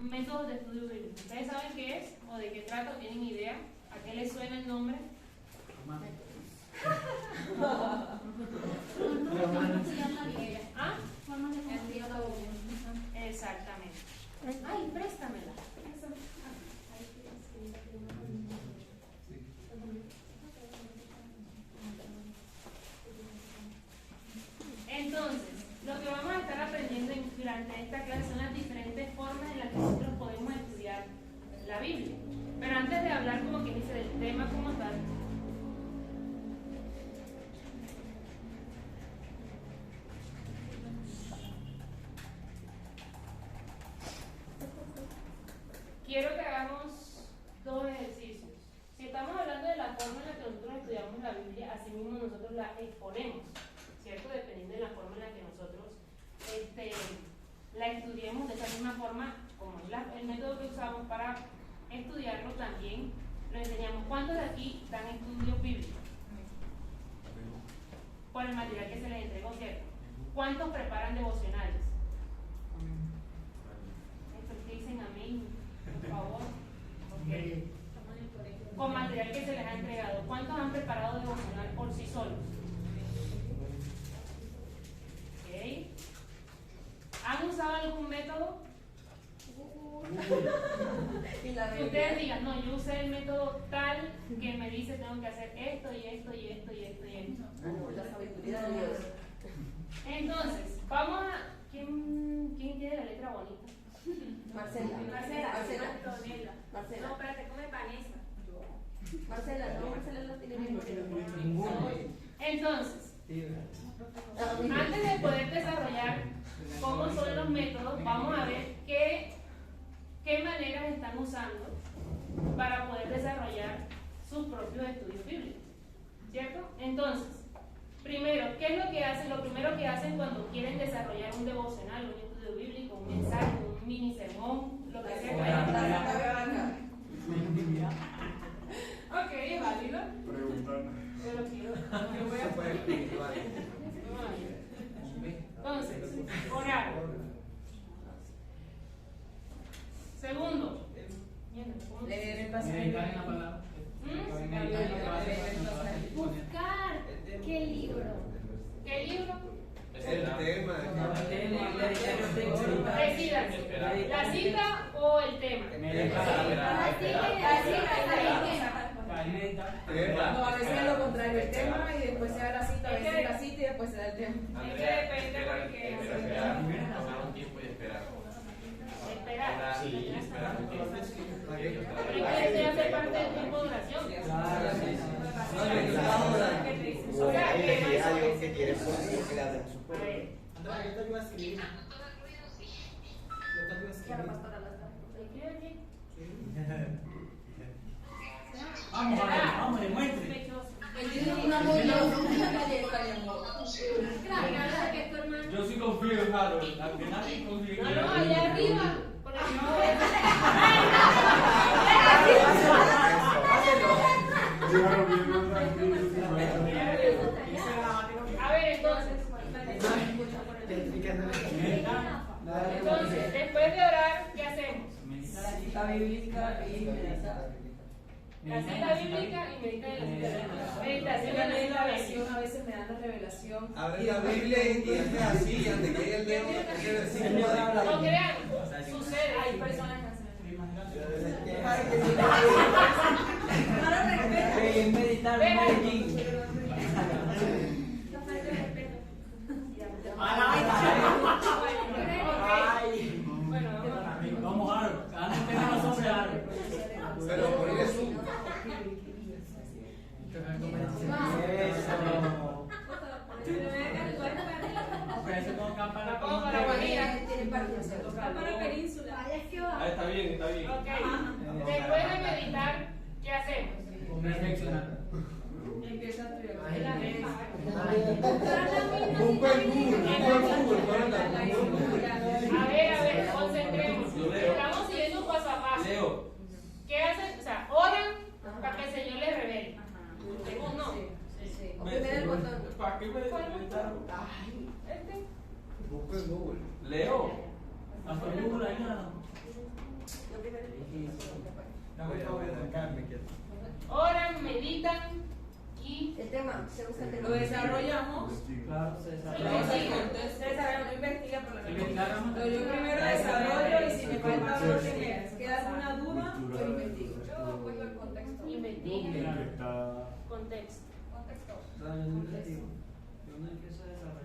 Métodos de estudio bíblico. ¿Ustedes saben qué es o de qué trata? ¿Tienen idea? ¿A qué les suena el nombre? ¿Ah? Exactamente. Ay, préstamela. Entonces, lo que vamos a estar aprendiendo durante esta clase son las diferentes formas en las que nosotros podemos estudiar la Biblia. Pero antes de hablar, como que dice, del tema como tal, quiero que hagamos dos ejercicios. Si estamos hablando de la forma en la que nosotros estudiamos la Biblia, así mismo nosotros la exponemos, ¿cierto? Dependiendo de la forma en la que nosotros la estudiemos, de esa misma forma como es el método que usamos para estudiarlo, también lo enseñamos. ¿Cuántos de aquí dan estudios bíblicos? Por el material que se les entregó, ¿cierto? ¿Cuántos preparan devocionales? Estos que dicen amén, por favor. Okay. Con material que se les ha entregado. ¿Cuántos han preparado devocional por sí solos? Okay. ¿Han usado algún método? Que ustedes digan, no, yo usé el método tal que me dice tengo que hacer esto y esto y esto y esto y esto. La sabiduría de Dios. Entonces, vamos a... ¿Quién tiene la letra bonita? Marcela. Antonella. Marcela. No, espérate, come Vanessa. Marcela no tiene ninguno. Entonces, antes de poder desarrollar cómo son los métodos, vamos a ver qué maneras están usando para poder desarrollar sus propios estudios bíblicos, ¿cierto? Entonces, primero, ¿qué es lo que hacen? Lo primero que hacen cuando quieren desarrollar un devocional, un estudio bíblico, un mensaje, un mini sermón, lo que sea. Ok, es válido. Preguntando. Yo lo quiero. Yo voy a poner. Entonces, orar. Segundo, Leer el pasaje. buscar. ¿Qué libro? ¿Qué libro? El tema. Decídanse, ¿la cita o el tema? No, a veces es lo contrario, el tema y después se da la cita, a veces la cita y después se da el tema. Es que depende porque... Tomar un tiempo y esperar. Esperar. Sí, esperar un tiempo. Pero es que hace parte del tiempo de oración. O sea, que algo que quiere poner que le hacen su a ver. Andrea, yo te ayudo a escribir. Yo te ayudo a escribir. ¿Escribe aquí? Vamos, demuestre. Sospechoso. Él tiene una novia, una galleta, mi amor. Claro, que es tu hermano. Yo sí confío en Harold, aunque nadie confíe en No, él. no, allá arriba. Por el mismo A ver, entonces, después de orar, ¿qué hacemos? La cita bíblica y meditar. La cita bíblica y meditar en la cita. Meditación Yo en leí la la oración, cita a veces me dan la revelación. Abre la Biblia y es así, antes que el dedo, ese versículo de No crean, sucede. Hay personas que hacen Meditar Ven, Medellín. Bueno, Vamos, Harold. Antes que no sobre Harold. Pero ponle zoom. Eso con cámara. Como para Guajira. Para península. Está bien. Ok. Después de meditar, ¿qué hacemos? Reflexionar. Empieza a estudiar. A ver, concentremos. Estamos siguiendo un paso a paso. Leo. ¿Qué hacen? O sea, oran para que el Señor les revele. Según no. Primero el botón. ¿Para qué me desconectaron? Este. Busca en Google. Leo. Hasta Google ahí nada. Oran, meditan y El tema, se busca el tema. Lo desarrollamos. Claro, se desarrolla. No investiga por la Investigaron. Entonces yo primero desarrollo y si me falta algo que me queda alguna duda, yo investigo. Yo apoyo el contexto. investiga. Contexto. Dale, no investigo. Yo no empiezo a desarrollar.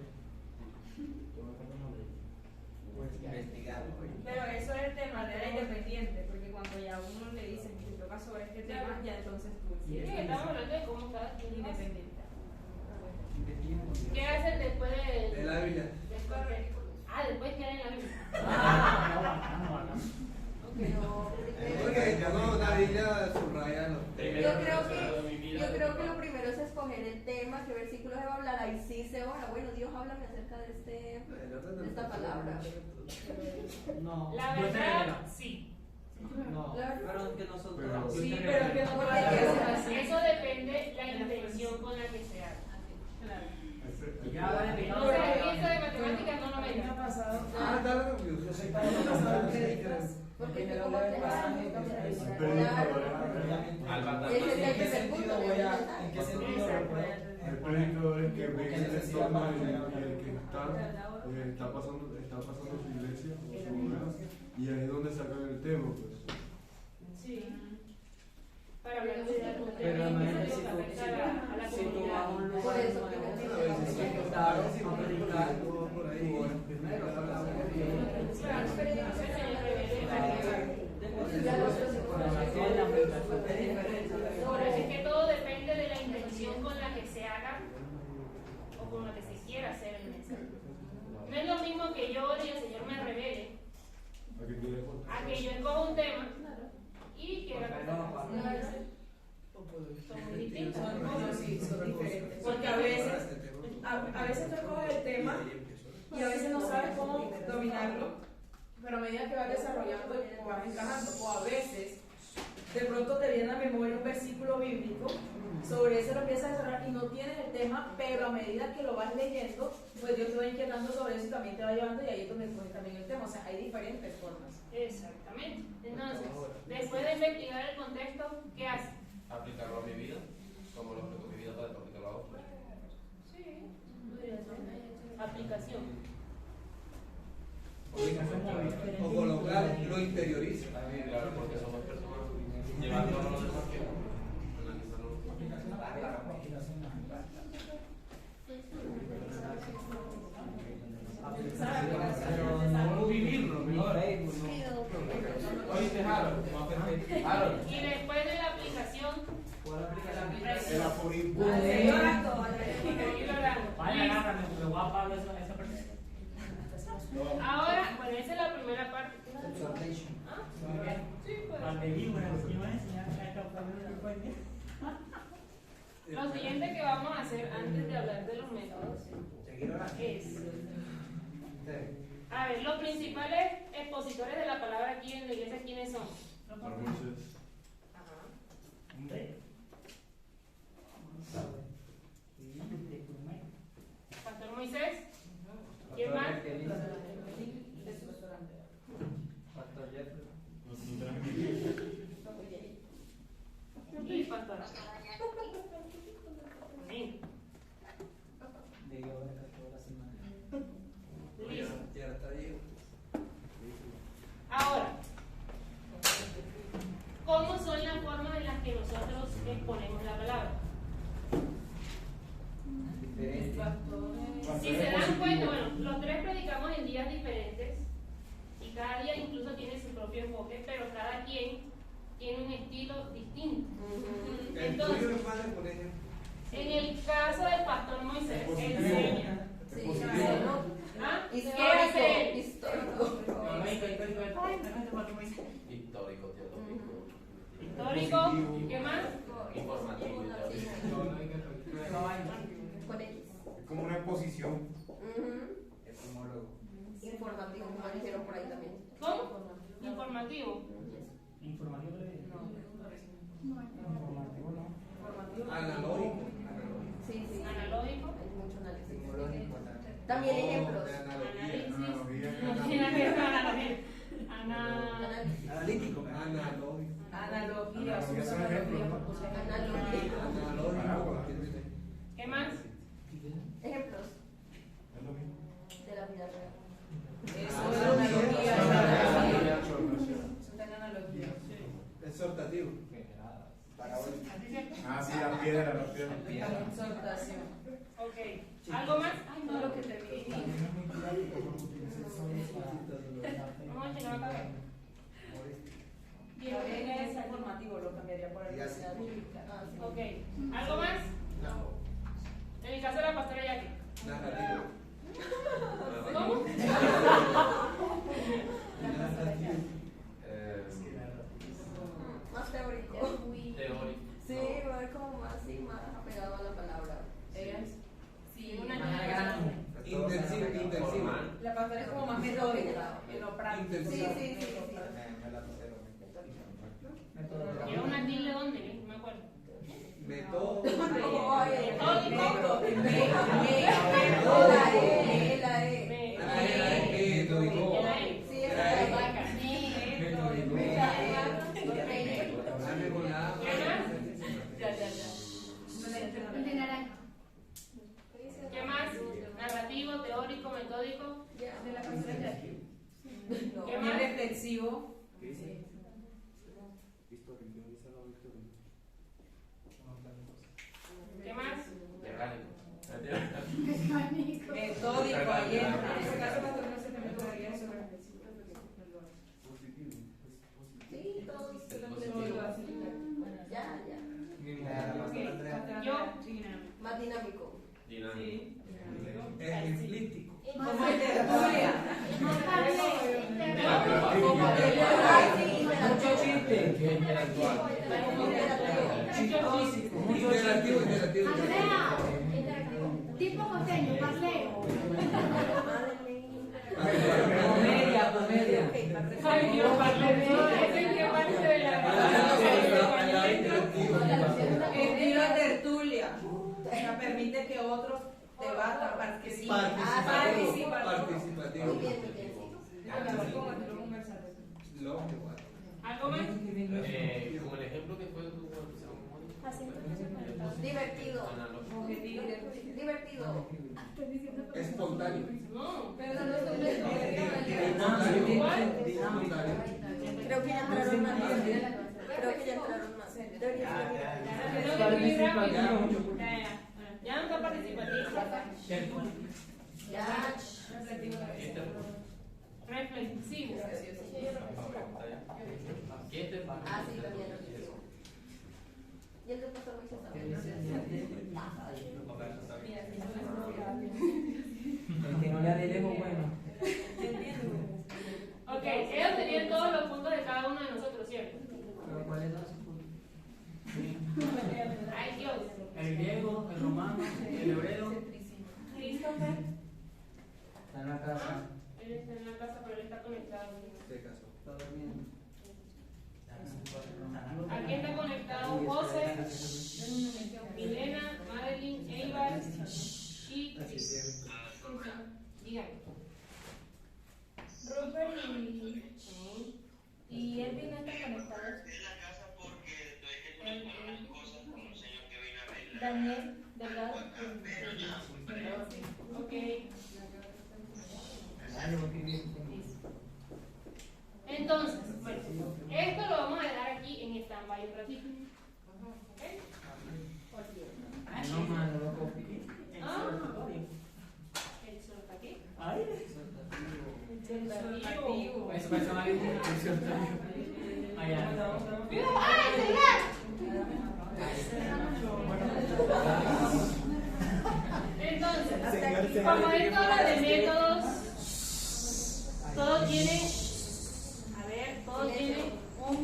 Investigar. Pero eso es de manera independiente, porque cuando ya uno le dicen que te toca sobre este tema, ya entonces tú Sí, decides. estamos hablando de cómo cada quien lo hace. Independiente. ¿Qué hacen después De la Biblia. del contexto? Después que en la Biblia. Porque yo no, la Biblia subraya los Yo creo que lo primero es escoger el tema, qué versículo se va a hablar, ahí sí se ora. Bueno, Dios háblame acerca de esta palabra. No. La yo te verdad, revelo. sí. No, Claro. pero que nosotros. Pero- yo Sí, te pero revelo. que no Porque la Dios hacen es así. Eso depende la intención con la que se haga. Ya va de No sé, piensa de matemáticas, no lo Me ha venga. pasado. dale, Yo soy para pasar créditos. Porque Primero como leo el te pasaje, vas a después Alba Ese es también. el primer punto. ¿En qué sentido lo puedo? Hay predicadores que ven el entorno en el que está pasando su iglesia o su obra, y ahí es donde sacan el tema, pues. Sí. Para hablar de esto, Pero imagínate si que tú, afecta a la si tú vas a un comunidad. lugar nuevo, claro, a predicar, tú eres primero, para Claro, pero yo no sé, señor Rebelde, Por eso es que todo depende de la intención con la que se haga o con la que se quiera hacer el mensaje. No es lo mismo que yo ore y el Señor me revele a que yo escoja un tema y quiera son muy distintas. Son cosas, sí, son diferentes. Porque a veces tú escoges el tema y a veces no sabes cómo dominarlo, pero a medida que vas desarrollando o vas encajando, o a veces de pronto te viene a la memoria un versículo bíblico, sobre eso lo empiezas a desarrollar y no tienes el tema, pero a medida que lo vas leyendo, pues Dios te va inquietando sobre eso y también te va llevando y ahí es donde coges también el tema. O sea, hay diferentes formas. Exactamente. Entonces, después de investigar el contexto, ¿qué hace? Aplicarlo a mi vida, como lo aplico a mi vida para aplicarlo a otros. Sí, podría ser. Aplicación. O colocar, lo interioriza. Claro, porque somos personas llevando a los demás que analizando. pero no vivirlo, mejor. Oíste, Harold, Harold. Y después de la aplicación, ¿Puedo aplicar la vida? presión. Seguir orando, Seguir orando. Vaya, agárrame, porque voy a Pablo esa persona. Ahora, bueno, esa es la primera parte. Exhortation. ¿Ah? Sí, pues. Lo siguiente que vamos a hacer antes de hablar de los métodos Seguir orando. es, a ver, los principales expositores de la palabra aquí en la iglesia, ¿quiénes son? Ajá. Pastor Moisés. ¿Quién más? Pastor Jeffrey. Y pastora. Amén. Digo, ahora que toda la semana. Listo. Ya está bien. Ahora, ¿cómo son las formas en las que nosotros exponemos la palabra? Si se dan cuenta, bueno, los tres predicamos en días diferentes y cada día incluso tiene su propio enfoque, pero cada quien tiene un estilo distinto. El tuyo, hermano, por ejemplo. En el caso del pastor Moisés, enseña. ¿Ah? ¿Qué hace él? Histórico. Histórico, teológico. Histórico, ¿qué más? Informativo. Con X. Es como una exposición. Etimólogo. Informativo, como dijeron por ahí también. ¿Cómo? Informativo. Informativo no. Informativo no. Analógico. Sí, sí. Analógico. Hay mucho análisis. Etimológico. También ejemplos. De analogía. Análisis. No tiene que ver con analogía. Analítico. Analógico. Analogía, Analogía usa son ejemplos, analogía ¿no? porque usa Analogía. ¿Qué más? Ejemplos Es lo mismo. de la vida real. Eso es analogía. Eso está en analogía. Exhortativo. Ah, sí, la piedra. Exhortación. Ok. ¿Algo más? Ay, no, lo que te vi. Vamos a checar acá. También es informativo, lo cambiaría por el Ok. ¿Algo más? En el caso de la pastora Jackie. Narrativo. ¿Cómo? Más teórico. Teórico. Sí, va a ver como más y más apegado a la palabra. Sí, una Intensivo. La pastora es como más metódica en lo práctico. Sí. Era una tilde donde, no me acuerdo. Método. ¿Qué más? Narrativo, teórico, metódico. De la pastora de aquí. ¿Qué Más más? reflexivo. ¿Qué más? Metódico, ahí entra. En ese caso, la pastora se también podría sobre reflexivo. Sí, todos. Ya. Yo. Más dinámico. Dinámico. Ejemplístico. Como en tertulia. Mucho chiste. Interactivo. Andrea, tipo costeño, parleo. Comedia. Ay, Dios, ¿en qué parte de la Estilo tertulia. O sea, permite que otros debatan, participen. Participativo. Muy bien. ¿Algo más? Como el ejemplo que fue tu Divertido. Divertido. Espontáneo. No. Pero no es ¿Cuál? Creo que ya entraron más. Tengo que escribir rápido. Ya no está participativo. Ya. Reflexivo. Ah, sí, también reflexivo. Y el profesor Moisés también. El que no le dé lejos, bueno. Ok, ellos tenían todos los puntos de cada uno de nosotros, ¿cierto? Pero ¿cuál es la segunda? Ay, Dios. El griego, el romano, el hebreo. Christopher. Está en la casa. Él está en la casa, pero él está conectado. Se casó. Está durmiendo. Aquí está conectado José, Milena, Madeline, Eibar y Chris. Dígame. Rupert y Elvin no están conectados. Daniel, ¿verdad? Ok. Entonces, bueno, esto lo vamos a dejar aquí en stand-by un ratito. ¿Ok? No, mano, lo copié. Ah, el solta aquí. Ay, Exhortativo. eso parece una discusión. Allá. Entonces, como esto habla de métodos, todo tiene un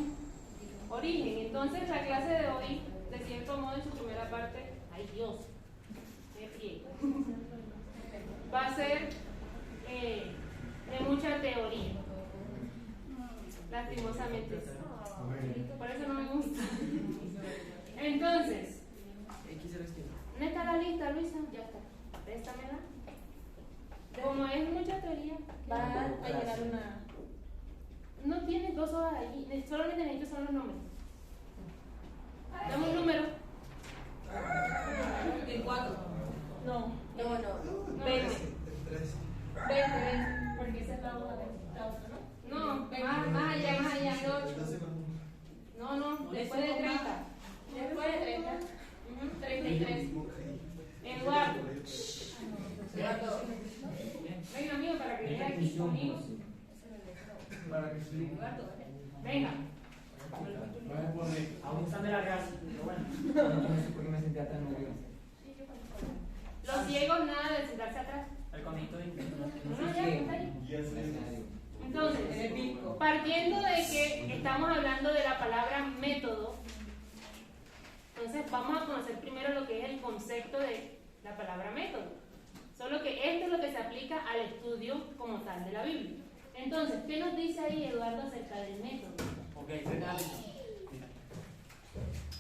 origen. Entonces, la clase de hoy, de cierto modo, en su primera parte, ay Dios, qué pie, va a ser de mucha teoría. Lastimosamente. Por eso no me gusta. Entonces, ¿dónde está la lista, Luisa? Ya está. Préstamela. Como es mucha teoría, Va a llegar una. no tienes 2 horas allí, solamente necesito son los nombres. Dame un número. El 4. No. 20. 20. Porque esa es la otra, ¿no? No, más allá, el 8. No, después de 30. Después de 30. 33. Eduardo. Venga, amigo, para que veas aquí conmigo. Para que sí. Venga. Aún están de la casa, pero bueno. No sé por qué me sentía tan nervioso. Los ciegos, nada de sentarse atrás. El conejito de No, ya, está ahí. Entonces, pico. partiendo de que estamos hablando de la palabra método, entonces vamos a conocer primero lo que es el concepto de la palabra método. Solo que esto es lo que se aplica al estudio como tal de la Biblia. Entonces, ¿qué nos dice ahí Eduardo acerca del método? Ok,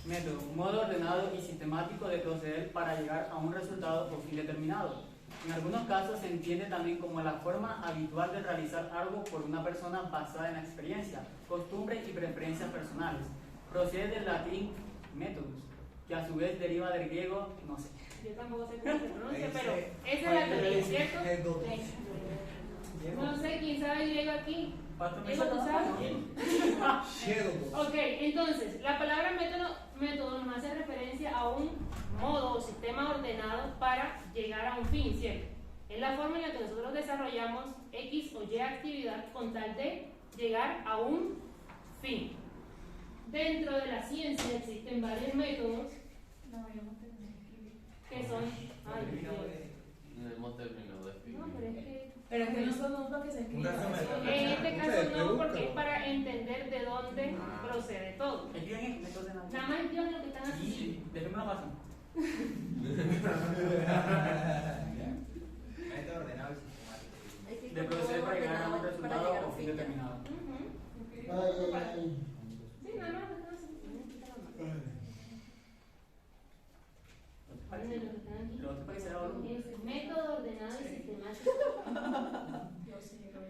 método, un modo ordenado y sistemático de proceder para llegar a un resultado o fin determinado. En algunos casos se entiende también como la forma habitual de realizar algo por una persona basada en la experiencia, costumbres y preferencias personales. Procede del latín métodos, que a su vez deriva del griego, no sé. Yo tampoco sé cómo se pronuncia, pero esa es la teoría, ¿cierto? No sé, ¿quién sabe griego aquí? ¿Diego, tú sabes? Ok, entonces, la palabra método nos hace referencia a un modo o sistema ordenado para llegar a un fin, ¿cierto? Es la forma en la que nosotros desarrollamos X o Y actividad con tal de llegar a un fin. Dentro de la ciencia existen varios métodos que son... Ay, Dios. No hemos terminado de escribir. No, pero es que... Pero es que no son los que se escriben. En este caso no, porque es para entender de dónde procede todo. ¿Escriben métodos de Nada más ellos lo que están haciendo. Sí, déjenme una pasan. Método ordenado y sistemático. De proceder para llegar a un resultado o fin determinado. Sí, nada más. Lo otro parece ahora. Es método ordenado y sistemático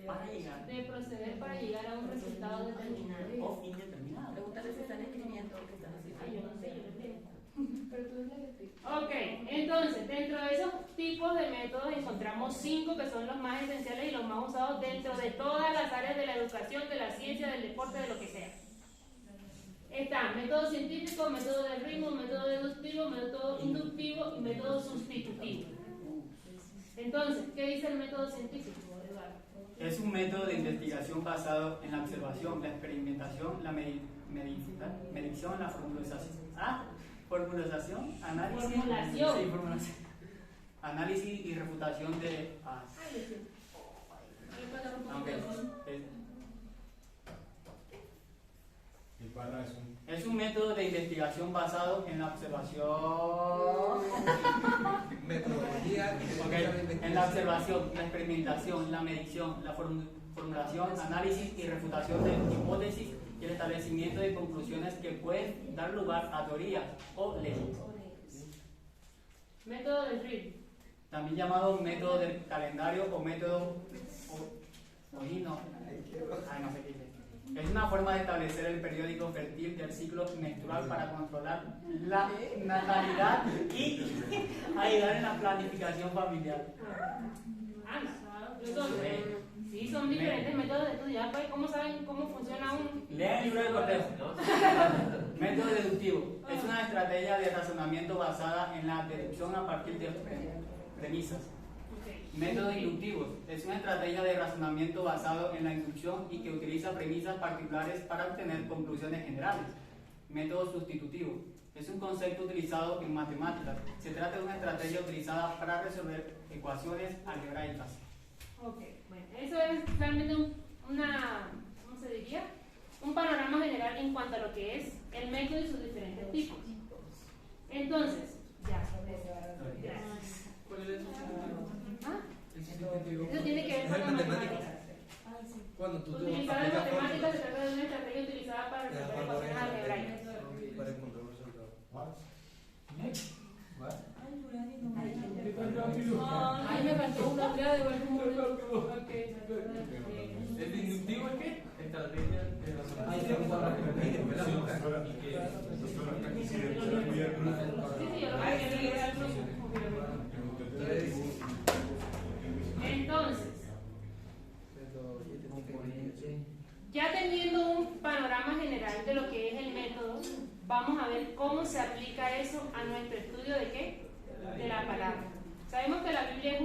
Para llegar. de proceder para llegar a un resultado determinado. O fin determinado. Pregúntale si están escribiendo o qué están haciendo. Ay, yo no sé, yo le pregunto. Pero tú eres la que explica. Ok, entonces, dentro de esos tipos de métodos encontramos 5 que son los más esenciales y los más usados dentro de todas las áreas de la educación, de la ciencia, del deporte, de lo que sea. Están método científico, método de ritmo, método deductivo, método inductivo y método sustitutivo. Entonces, ¿qué dice el método científico, Eduardo? Es un método de investigación basado en la observación, la experimentación, la medición, la formulación, análisis, Formulación. Sí, formulación. Análisis y refutación de... Es un método de investigación basado en la observación, Metodología. en la observación, la experimentación, la medición, la formulación, análisis y refutación de hipótesis y el establecimiento de conclusiones que pueden dar lugar a teorías o leyes. Método del ritmo. También llamado método del calendario o método no sé qué dice. Es una forma de establecer el periódico fértil del ciclo menstrual para controlar la natalidad y ayudar en la planificación familiar. Sí, son diferentes métodos de estudio. Ya, pues, ¿cómo saben cómo funciona un...? Lean el libro de cortejo. Método deductivo. Es una estrategia de razonamiento basada en la deducción a partir de premisas. Método inductivo. Es una estrategia de razonamiento basado en la inducción y que utiliza premisas particulares para obtener conclusiones generales. Método sustitutivo. Es un concepto utilizado en matemáticas. Se trata de una estrategia utilizada para resolver ecuaciones algebraicas. Ok, bueno, eso es realmente ¿cómo se diría? Un panorama general en cuanto a lo que es el método y sus diferentes tipos. Entonces, ya. Gracias. ¿Ah? Eso tiene que ver con las matemáticas. Cuando tú Utilizar las matemáticas se trata de una estrategia utilizada para resolver ecuaciones algebraicas. para encontrar un resultado. Ay, me faltó una otra de buen humor. ¿El inductivo es qué? Estrategia de razonamiento. Entonces, ya teniendo un panorama general de lo que es el método, vamos a ver cómo se aplica eso a nuestro estudio de qué? De la palabra. Sabemos que la Biblia es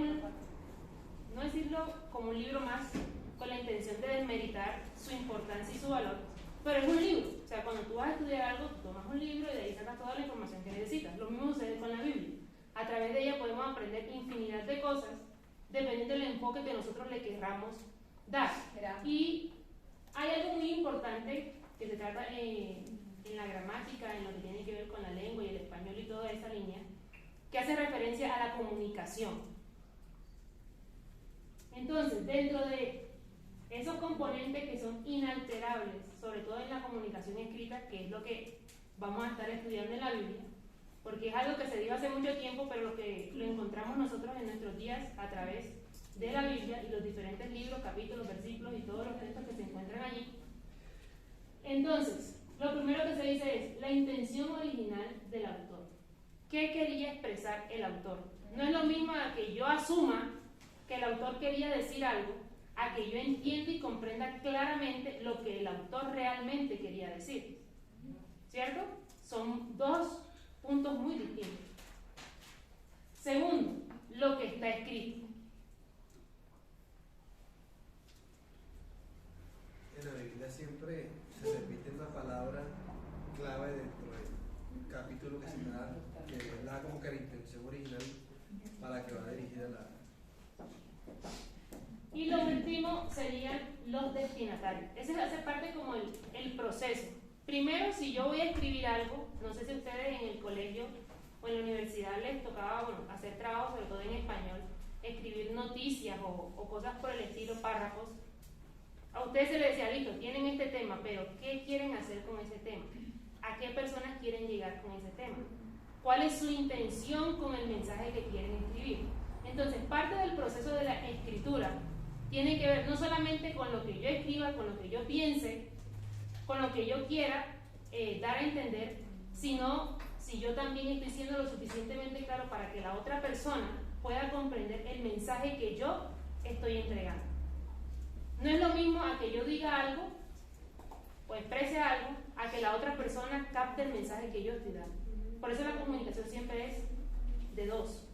no decirlo como un libro más con la intención de desmeritar su importancia y su valor, pero es un libro. O sea, cuando tú vas a estudiar algo, tú tomas un libro y de ahí sacas toda la información que necesitas. Lo mismo sucede con la Biblia. A través de ella podemos aprender infinidad de cosas dependiendo del enfoque que nosotros le querramos dar. Y hay algo muy importante que se trata en la gramática, en lo que tiene que ver con la lengua y el español y toda esa línea, que hace referencia a la comunicación. Entonces, dentro de esos componentes que son inalterables, sobre todo en la comunicación escrita, que es lo que vamos a estar estudiando en la Biblia, porque es algo que se dio hace mucho tiempo, pero lo encontramos nosotros en nuestros días a través de la Biblia y los diferentes libros, capítulos, versículos y todos los textos que se encuentran allí. Entonces, lo primero que se dice es la intención original del autor. ¿Qué quería expresar el autor? No es lo mismo a que yo asuma que el autor quería decir algo, a que yo entienda y comprenda claramente lo que el autor realmente quería decir. ¿Cierto? Son dos puntos muy distintos. Segundo, lo que está escrito. En la Biblia siempre se repite una palabra clave dentro del capítulo que se da, que es la como que la intención original para que va dirigida la... Y lo último serían los destinatarios. Ese hace parte como el proceso. Primero, si yo voy a escribir algo, no sé si ustedes en el colegio o en la universidad les tocaba hacer trabajo, sobre todo en español, escribir noticias o cosas por el estilo, párrafos. A ustedes se les decía, listo, tienen este tema, pero ¿qué quieren hacer con ese tema? ¿A qué personas quieren llegar con ese tema? ¿Cuál es su intención con el mensaje que quieren escribir? Entonces, parte del proceso de la escritura tiene que ver no solamente con lo que yo escriba, con lo que yo piense, con lo que yo quiera dar a entender, sino si yo también estoy siendo lo suficientemente claro para que la otra persona pueda comprender el mensaje que yo estoy entregando. No es lo mismo a que yo diga algo o exprese algo, a que la otra persona capte el mensaje que yo estoy dando. Por eso la comunicación siempre es de dos.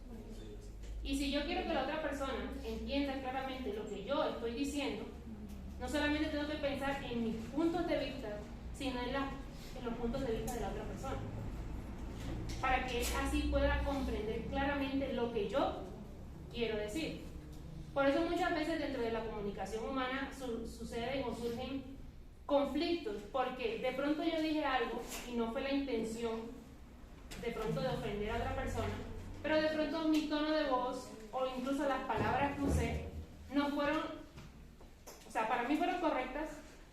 Y si yo quiero que la otra persona entienda claramente lo que yo estoy diciendo, no solamente tengo que pensar en mis puntos de vista, sino en los puntos de vista de la otra persona, para que así pueda comprender claramente lo que yo quiero decir. Por eso muchas veces dentro de la comunicación humana suceden o surgen conflictos, porque de pronto yo dije algo y no fue la intención de pronto de ofender a otra persona, pero de pronto mi tono de voz o incluso las palabras que usé no fueron, o sea, para mí fueron correctas,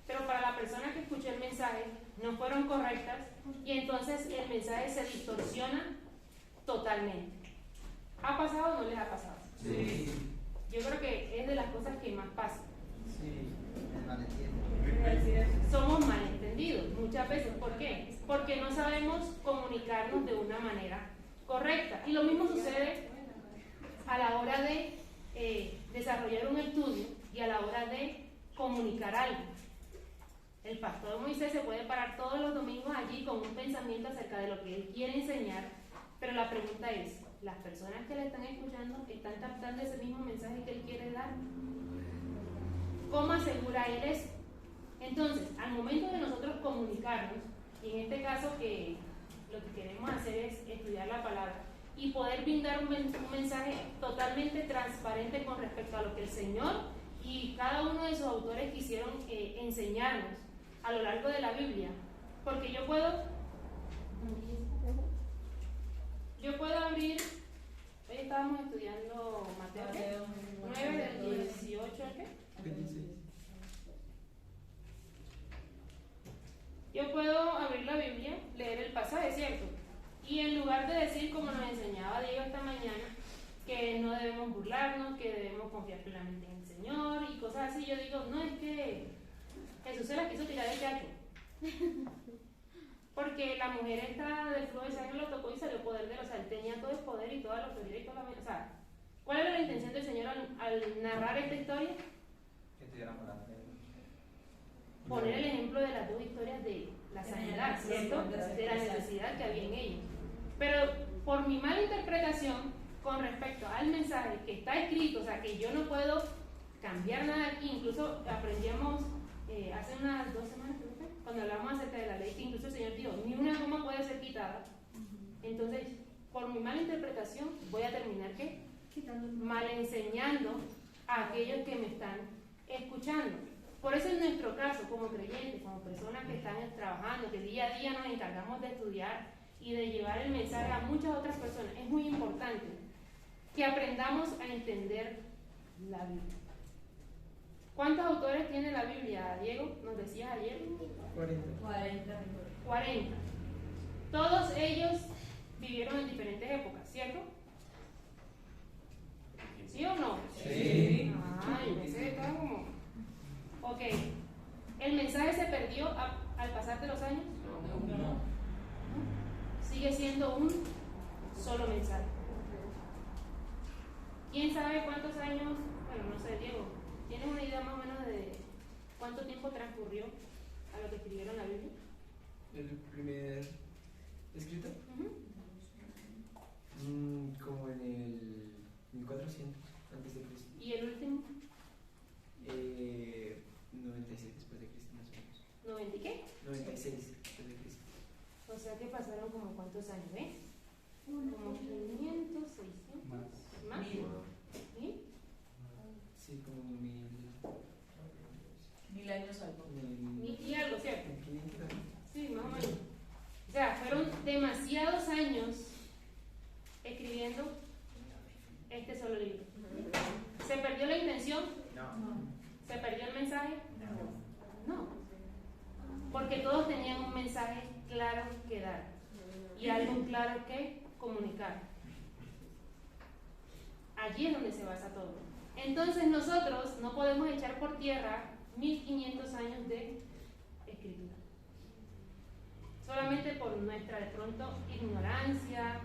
pero para la persona que escuchó el mensaje no fueron correctas y entonces el mensaje se distorsiona totalmente. ¿Ha pasado o no les ha pasado? Sí. Yo creo que es de las cosas que más pasan. Sí, me malentiendo. Somos malentendidos muchas veces. ¿Por qué? Porque no sabemos comunicarnos de una manera correcta. Y lo mismo sucede a la hora de desarrollar un estudio y a la hora de comunicar algo. El pastor Moisés se puede parar todos los domingos allí con un pensamiento acerca de lo que él quiere enseñar, pero la pregunta es, ¿las personas que le están escuchando están captando ese mismo mensaje que él quiere dar? ¿Cómo asegura él eso? Entonces, al momento de nosotros comunicarnos, y en este caso que lo que queremos hacer es estudiar la palabra y poder brindar un mensaje totalmente transparente con respecto a lo que el Señor y cada uno de sus autores quisieron enseñarnos a lo largo de la Biblia, porque yo puedo abrir, hoy estábamos estudiando Mateo 9 del 18 al qué? Yo puedo abrir la Biblia, leer el pasaje, ¿cierto? Y en lugar de decir, como nos enseñaba Diego esta mañana, que no debemos burlarnos, que debemos confiar plenamente en el Señor y cosas así, yo digo, no, es que Jesús se las quiso tirar el yacho. Porque la mujer esta del flujo de sangre lo tocó y salió poder de él, o sea, él tenía todo el poder y toda la autoridad y toda la... O sea, ¿cuál era la intención del Señor al narrar esta historia? Que te dieran para hacer. Poner el ejemplo de las dos historias de la sanidad, ¿cierto? De la necesidad que había en ellos. Pero por mi mala interpretación con respecto al mensaje que está escrito, o sea, que yo no puedo cambiar nada aquí, incluso aprendíamos hace unas 2 semanas, creo que, cuando hablamos acerca de la ley, que incluso el Señor dijo, ni una coma puede ser quitada. Entonces, por mi mala interpretación, voy a terminar, ¿qué? Mal enseñando a aquellos que me están escuchando. Por eso en nuestro caso, como creyentes, como personas que están trabajando, que día a día nos encargamos de estudiar y de llevar el mensaje a muchas otras personas, es muy importante que aprendamos a entender la Biblia. ¿Cuántos autores tiene la Biblia, Diego? Nos decías ayer. 40. Todos ellos vivieron en diferentes épocas, ¿cierto? ¿Sí o no? Sí. Ah, yo pensé que estaba como... Ok. ¿El mensaje se perdió al pasar de los años? No. Sigue siendo un solo mensaje. ¿Quién sabe cuántos años? Bueno, no sé, Diego, ¿tienes una idea más o menos de cuánto tiempo transcurrió a lo que escribieron la Biblia? El primer escrito, como en el 1400 antes de Cristo. ¿Y el último? 96 después de Cristo, más o menos. ¿90 y qué? 96 después de Cristo. O sea que pasaron como cuántos años, ¿eh? Como 500, 600. ¿Más? ¿Sí? Sí, como 1000 años algo. 1000 y algo, ¿cierto? 1500 años. Sí, más o menos. O sea, fueron demasiados años escribiendo este solo libro. ¿Se perdió la intención? No. ¿Se perdió el mensaje? No. Porque todos tenían un mensaje claro que dar y algo claro que comunicar. Allí es donde se basa todo. Entonces nosotros no podemos echar por tierra 1500 años de escritura. Solamente por nuestra de pronto ignorancia,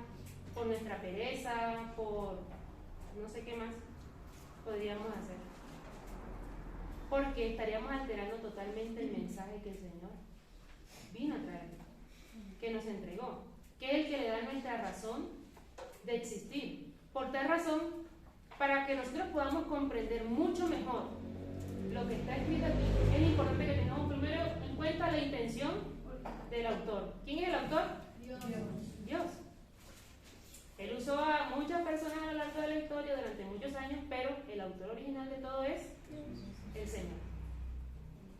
por nuestra pereza, por no sé qué más podríamos hacer. Porque estaríamos alterando totalmente el mensaje que el Señor vino a traer, que nos entregó, que es el que le da nuestra razón de existir. Por tal razón, para que nosotros podamos comprender mucho mejor lo que está escrito aquí, es importante que tengamos primero en cuenta la intención del autor. ¿Quién es el autor? Dios. Él usó a muchas personas a lo largo de la historia durante muchos años, pero el autor original de todo es el Señor.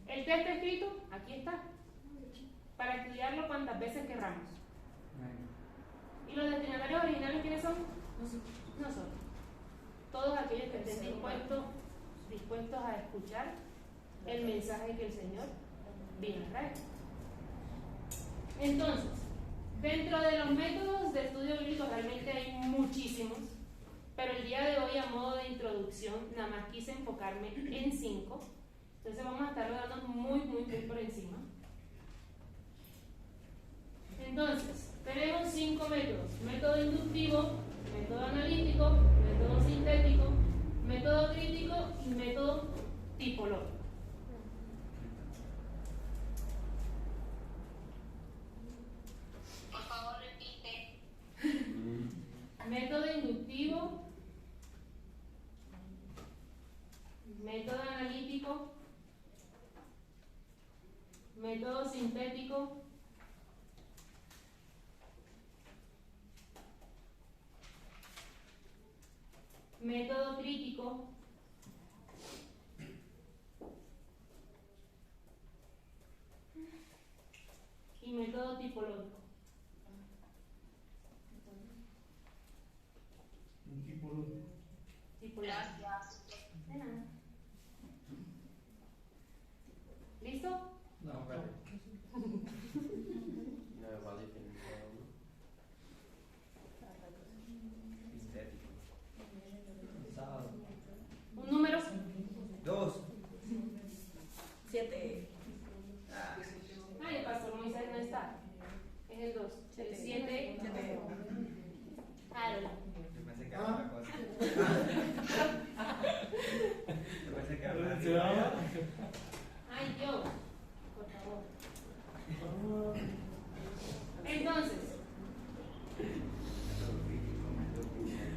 El texto escrito, aquí está, para estudiarlo cuantas veces querramos. ¿Y los destinatarios originales quiénes son? Nosotros. Todos aquellos que estén dispuestos a escuchar el mensaje que el Señor vino a traer. Entonces, dentro de los métodos de estudio bíblico realmente hay muchísimos, pero el día de hoy, a modo de introducción, nada más quise enfocarme en 5. Entonces vamos a estarlo dando muy por encima. Entonces, tenemos 5 métodos: método inductivo, método analítico, método sintético, método crítico y método tipológico. Por favor, repite. Método inductivo, método analítico, método sintético, método crítico, y método tipológico. Gracias. De nada. ¿Listo? No, pero. Sábado. ¿Un número? 2. 7. Ay, el 2. El 7. Claro. Yo pensé que era otra cosa. Yo pensé que era otra cosa. Ay, Dios. Por favor. Entonces,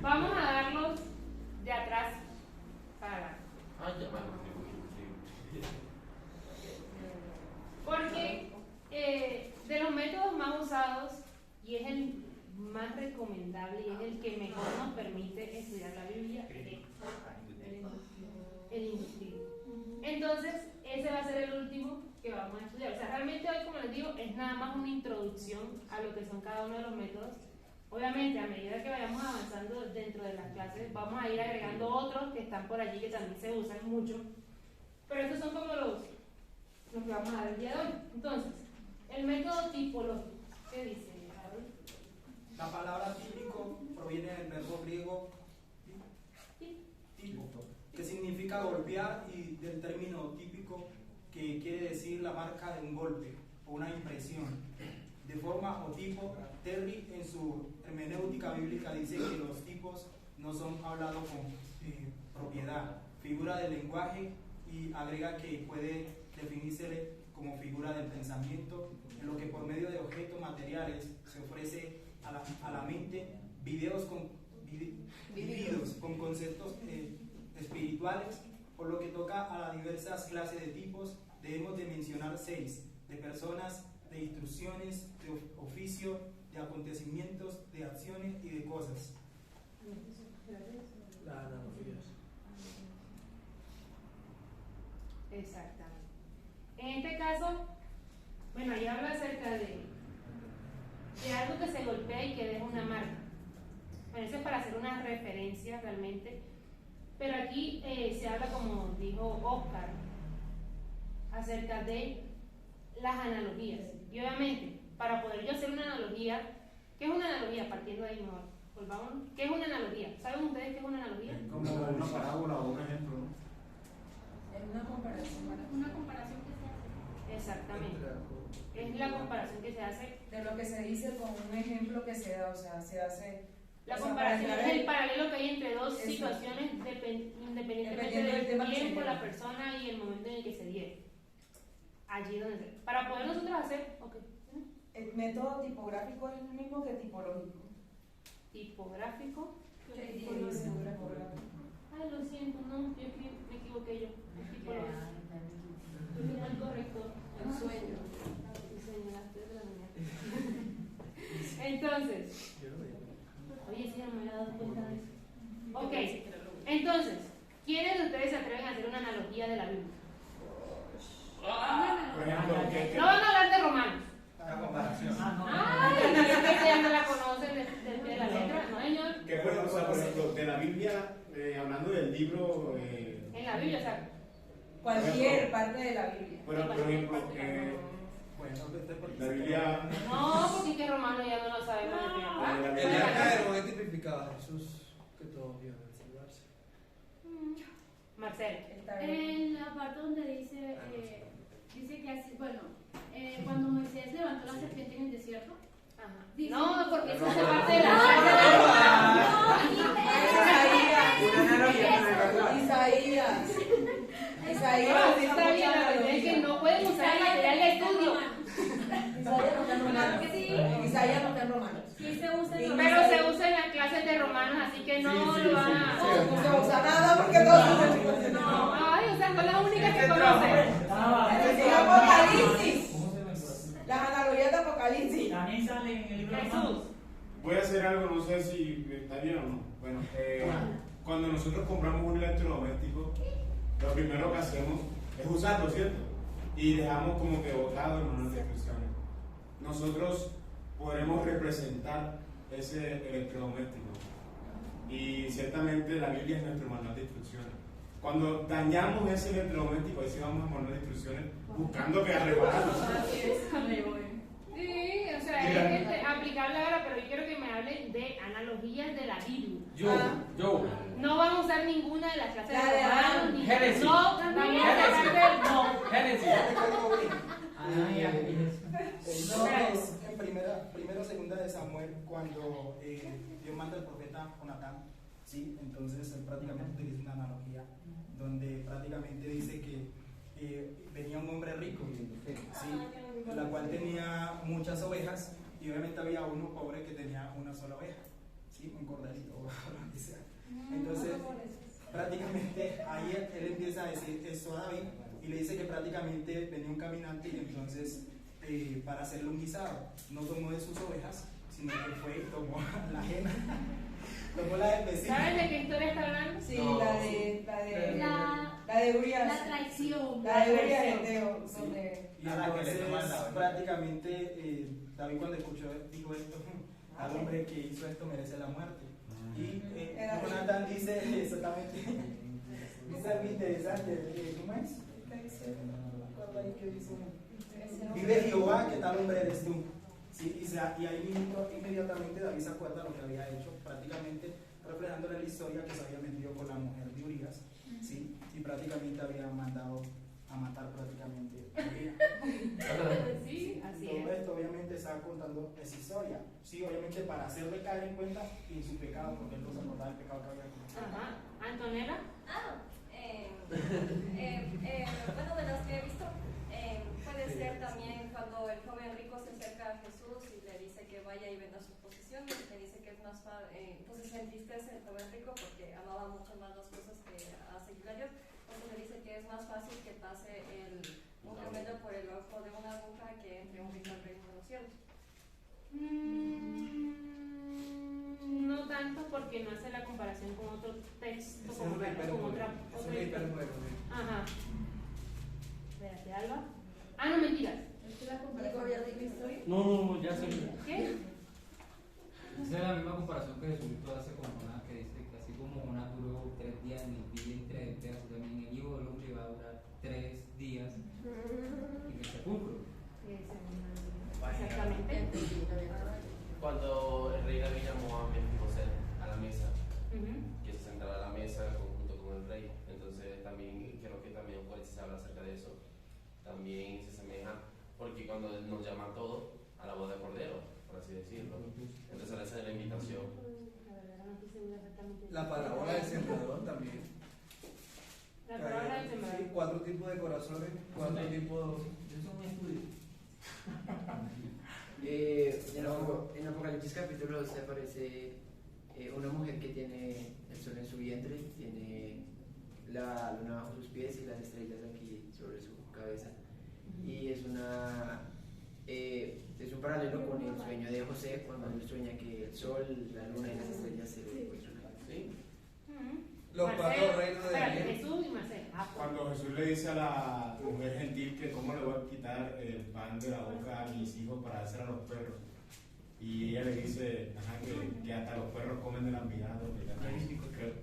vamos a darlos de atrás para adelante. Porque de los métodos más usados, y es el más recomendable y es el que mejor nos permite estudiar la Biblia, es el inductivo. Entonces, ese va a ser el último que vamos a estudiar. O sea, realmente hoy, como les digo, es nada más una introducción a lo que son cada uno de los métodos. Obviamente, a medida que vayamos avanzando dentro de las clases, vamos a ir agregando otros que están por allí que también se usan mucho. Pero estos son como los que vamos a ver el día de hoy. Entonces, el método tipológico. ¿Qué dice, Harold? La palabra típico proviene del verbo griego tipo, que significa golpear, y del término típico, que quiere decir la marca de un golpe o una impresión. De forma o tipo, Terry en su hermenéutica bíblica dice que los tipos no son hablados con propiedad, figura del lenguaje, y agrega que puede definirse como figura del pensamiento, en lo que por medio de objetos materiales se ofrece a la mente vividos con conceptos espirituales. Por lo que toca a las diversas clases de tipos, debemos de mencionar 6: de personas, de instrucciones, de oficio, de acontecimientos, de acciones y de cosas. Exactamente. En este caso, bueno, ahí habla acerca de algo que se golpea y que deja una marca. Bueno, eso es para hacer una referencia realmente. Pero aquí se habla, como dijo Oscar, acerca de las analogías. Y obviamente, para poder yo hacer una analogía, ¿qué es una analogía? Partiendo de ahí mejor. Volvamos. ¿Qué es una analogía? ¿Saben ustedes qué es una analogía? Es como una parábola o un ejemplo, ¿no? Es una comparación. Una comparación que se hace. Exactamente. Es la comparación que se hace. De lo que se dice con un ejemplo que se da, o sea, se hace. La o sea, comparación para es el paralelo que hay entre dos Exacto. situaciones independientemente Dependiendo del tema del que se tiempo, quiera. la persona y el momento en el que se diere. Allí donde se. Para poder nosotros hacer. Okay. El método tipográfico es el mismo que tipológico. Tipográfico. Sí, tipológico. Ay, lo siento, no, me equivoqué yo. Es tipológico. Mira el corrector. El sueño. Entonces, oye, sí, no me había dado cuenta de eso. Ok, entonces, ¿quiénes de ustedes se atreven a hacer una analogía de la Biblia? Por ejemplo, No van a hablar de Romanos. Una comparación. Ay, que ya no la conocen del pie de la letra, ¿no, señor? ¿qué puede usar, por ejemplo, de la Biblia, hablando del libro? En la Biblia, o sea. Cualquier parte de la Biblia. Bueno, por ejemplo, la Biblia. No, porque es que Romano ya no lo sabemos de pie. El arcaero es tipificado a Jesús, que todos vieron salvarse. Marcelo. En la parte donde dice, dice que así, bueno, cuando Moisés levantó la serpiente en el desierto. Ajá. Dice- No, porque eso es parte de la. Isaías. No, está bien, la verdad es que no pueden usar el material de estudio. Claro que sí. Isaías no está en Romanos. Sí se usa en Pero se usa en las clases de romanos, así que no lo van a. No se usa nada porque todos No, ay, o sea, son las únicas que conocen. el Apocalipsis. Las analogías de Apocalipsis. También sale en el libro de Jesús. Romanos. Voy a hacer algo, no sé si está bien o no. Bueno, cuando nosotros compramos un electrodoméstico, lo primero que hacemos es usarlo, ¿cierto? Y dejamos como que botado en unas descripciones. Nosotros podremos representar ese electrodoméstico. Y ciertamente la Biblia es nuestro manual de instrucciones. Cuando dañamos ese electrodoméstico, ahí sí vamos a manual de instrucciones buscando que repararlo. Sí, o sea, es aplicable ahora, pero yo quiero que me hablen de analogías de la Biblia. Yo. No van a usar ninguna de las clases La de de romanos, ni Génesis. no, también no. Génesis. No, en primera segunda de Samuel, cuando Dios manda al profeta Jonatán, ¿sí? Entonces él prácticamente utiliza una analogía donde prácticamente dice que venía un hombre rico, ¿sí? La cual tenía muchas ovejas y obviamente había uno pobre que tenía una sola oveja, ¿sí? Un corderito o lo que sea. Entonces prácticamente ahí él empieza a decir esto a David y le dice que prácticamente venía un caminante y entonces para hacerle un guisado no tomó de sus ovejas, sino que fue y tomó la ajena, tomó la del vecino. ¿Sabes de qué historia está hablando? Sí, No. la de Urias. La traición. La de Urias, donde Y entonces prácticamente David cuando escuchó dijo esto, al hombre que hizo esto merece la muerte. Y Jonatán dice exactamente, dice algo interesante, ¿cómo es? ¿Qué dice? ¿Qué dice? Vive Jehová, que tal hombre eres tú. ¿Sí? Y ahí inmediatamente David se acuerda lo que había hecho, prácticamente reflejándole la historia que se había metido con la mujer de Urias, ¿sí? Y prácticamente había mandado a matar prácticamente a Urias. Sí, así Todo es. esto obviamente está contando esa historia, sí, obviamente para hacerle caer en cuenta en su pecado, porque él no se acordaba del pecado que había cometido. Ajá. ¿Antonella? Bueno, de las que he visto, puede ser también cuando el joven rico se acerca a Jesús y le dice que vaya y venda sus posesiones, le dice que es más fácil, entonces se entristece el joven rico porque amaba mucho más las cosas que a seguir a Dios, entonces le dice que es más fácil que pase un camello por el ojo de una aguja que entre un rico al reino de los cielos. No tanto porque no hace la comparación con otro texto, Es con un otra hiperjuego. Ajá. Espérate, Alba. Ah, no, mentiras. Igor, ¿ya te historia? No, ya sé. ¿Qué? Esa es la misma comparación que Jesucristo hace con Jonás, que dice que así como Jonás duró 3 días en el vientre, así también el Hijo del Hombre va a durar 3 días en el sepulcro. Exactamente. Cuando el rey David llamó a Mefiboset a la mesa, que se sentara a la mesa junto con el rey, entonces también creo que también pues, se habla acerca de eso, también se asemeja, porque cuando nos llama a todos a la boda de Cordero, por así decirlo, entonces le hace la invitación. La parábola del sembrador también. La parábola del sembrador. Sí, 4 tipos de corazones, 4 tipos. Eso es un estudio. En Apocalipsis capítulo 12 aparece una mujer que tiene el sol en su vientre, tiene la luna bajo sus pies y las estrellas aquí sobre su cabeza. Y es un paralelo con el sueño de José cuando él sueña que el sol, la luna y las estrellas se le encuentran. ¿Sí? Los 4 reinos de Daniel. Jesús y Marcelo. Cuando Jesús le dice a la mujer gentil que cómo le voy a quitar el pan de la boca a mis hijos para dárselo a los perros, y ella le dice que hasta los perros comen de las miradas, Levítico, creo.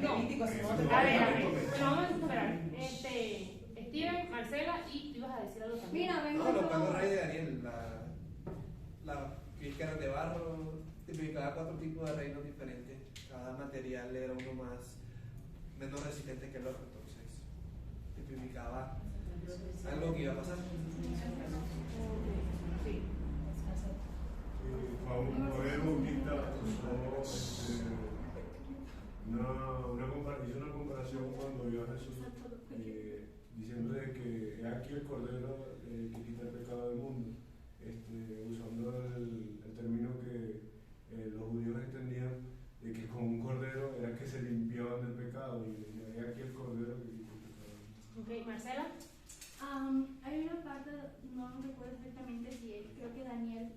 Levítico, A ver, bueno, vamos a esperar. Steven, Marcela, y tú ibas a decir algo también. Mira, vengo No, los 4 reyes de Daniel, la pícara de barro, tipificaba 4 tipos de reinos diferentes. Cada material era uno menos resistente que el otro, entonces tipificaba algo que iba a pasar. Sí. Favorero Quinta hizo una comparación cuando vio a Jesús diciéndole que es aquí el Cordero que quita el pecado del mundo, usando el término que los judíos entendían de que con un cordero era que se limpiaban del pecado, y decía, es aquí el Cordero que quita el pecado del mundo. Ok, Marcela. Hay una parte, no recuerdo exactamente si es, creo que Daniel,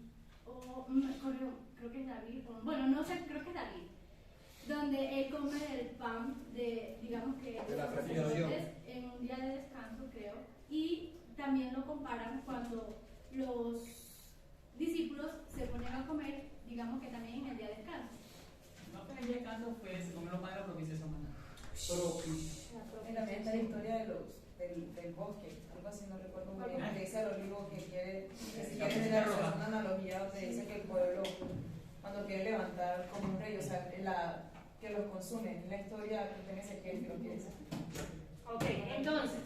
o creo que es David, bueno, no sé, creo que es David, donde él come el pan de, digamos que, de los sacerdotes en un día de descanso, creo, y también lo comparan cuando los discípulos se ponen a comer, digamos que también en el día de descanso. No, pero el día de descanso fue, se comió los panes de la propiciación semana. También está la historia del bosque, algo así, no recuerdo muy bien, que dice al olivo que si quiere tener una analogía donde dice que el pueblo, cuando quiere levantar como un rey, o sea, que los consume, la historia que tiene Ezequiel, creo que es. Ok, entonces,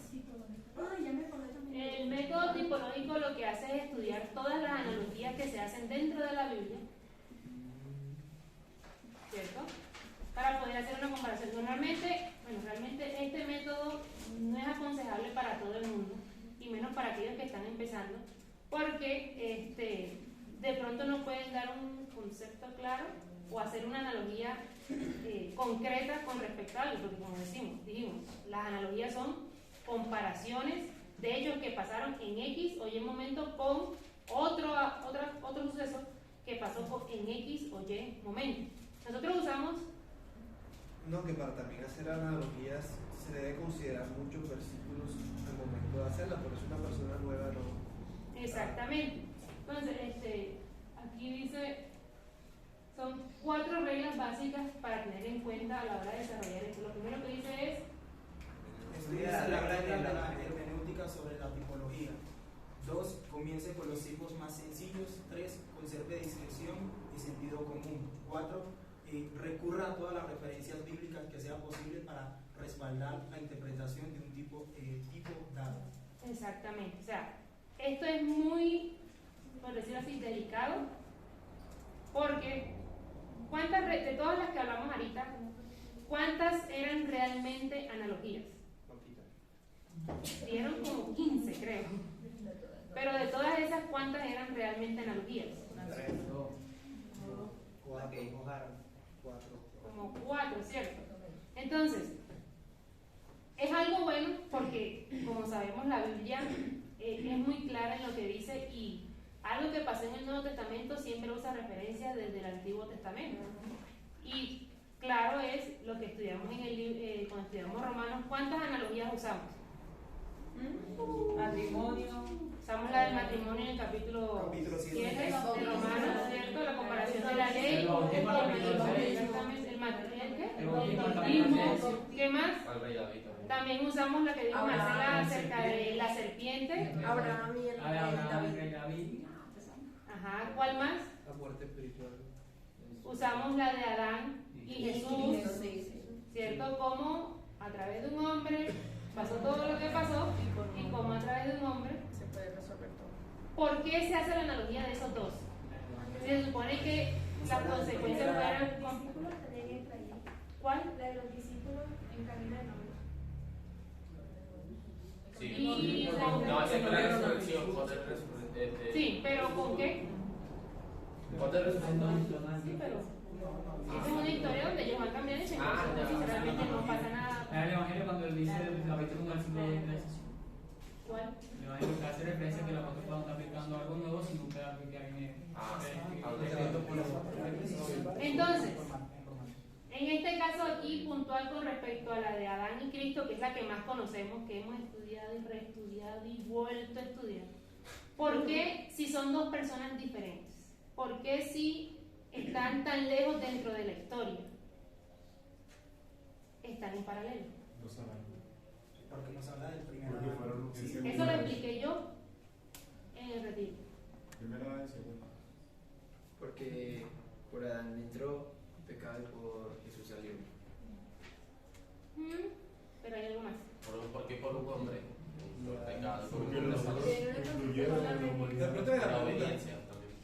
Ya me acordé también. el método tipológico lo lo que hace es estudiar todas las analogías que se hacen dentro de la Biblia, ¿cierto? Para poder hacer una comparación. Normalmente, realmente este método no es aconsejable para todo el mundo, y menos para aquellos que están empezando, porque de pronto no pueden dar un concepto claro o hacer una analogía concreta con respecto a algo, porque como dijimos, las analogías son comparaciones de hechos que pasaron en X o Y momento con otro suceso que pasó en X o Y momento. Nosotros usamos... No, que para también hacer analogías se debe considerar muchos versículos al momento de hacerla, por eso una persona nueva no... Exactamente. Entonces, aquí dice, son 4 reglas básicas para tener en cuenta a la hora de desarrollar esto. Lo primero que dice es... Estudia la regla de la hermenéutica sobre la tipología. 2. Comience con los tipos más sencillos. 3. Conserve discreción y sentido común. 4. Recurra a todas las referencias bíblicas que sea posible para respaldar la interpretación de un tipo dado. Exactamente. O sea, esto es muy, por decirlo así, delicado, porque de todas las que hablamos ahorita, ¿cuántas eran realmente analogías? Dieron como 15, creo. Pero de todas esas, ¿cuántas eran realmente analogías? 4. Como 4, ¿cierto? Entonces, es algo bueno porque, como sabemos, la Biblia es muy clara en lo que dice, y algo que pasó en el Nuevo Testamento siempre usa referencias desde el Antiguo Testamento. Y claro es lo que estudiamos cuando estudiamos Romanos. ¿Cuántas analogías usamos? Matrimonio. Usamos la del matrimonio en el capítulo 7 de Romanos, ¿cierto? La comparación de la ley, el bautismo, ¿qué más? También usamos la que dijo Marcela acerca de la serpiente. Abraham y el David. Ajá, ¿cuál más? La muerte espiritual. Usamos la de Adán y Jesús, ¿cierto? Como a través de un hombre pasó todo lo que pasó, y como a través de un hombre se puede resolver todo. ¿Por qué se hace la analogía de esos dos? Se supone que las consecuencias fueran... ¿Cuál? La de los discípulos en camino de nombre. Sí, no, esa es la resurrección. Sí, pero ¿con qué? Sí, pero esa es una historia donde ellos van cambiando y se realmente no pasa nada. En el Evangelio, cuando él dice el capítulo 1 versículo 10, ¿cuál? El Evangelio que hace referencia a que el apóstol Pablo está aplicando algo nuevo, sino que algo que alguien Entonces, en este caso aquí puntual con respecto a la de Adán y Cristo, que es la que más conocemos, que hemos estudiado y reestudiado y vuelto a estudiar, ¿por qué si son dos personas diferentes? ¿Por qué si están tan lejos dentro de la historia? Están en paralelo. Porque nos habla del primer Eso lo expliqué yo en el retiro. Primera vez, segunda. Porque por Adán entró el pecado y por Jesús salió. Pero hay algo más. ¿Por qué por un hombre? Por pecado, por Porque un los hombre. La obediencia también.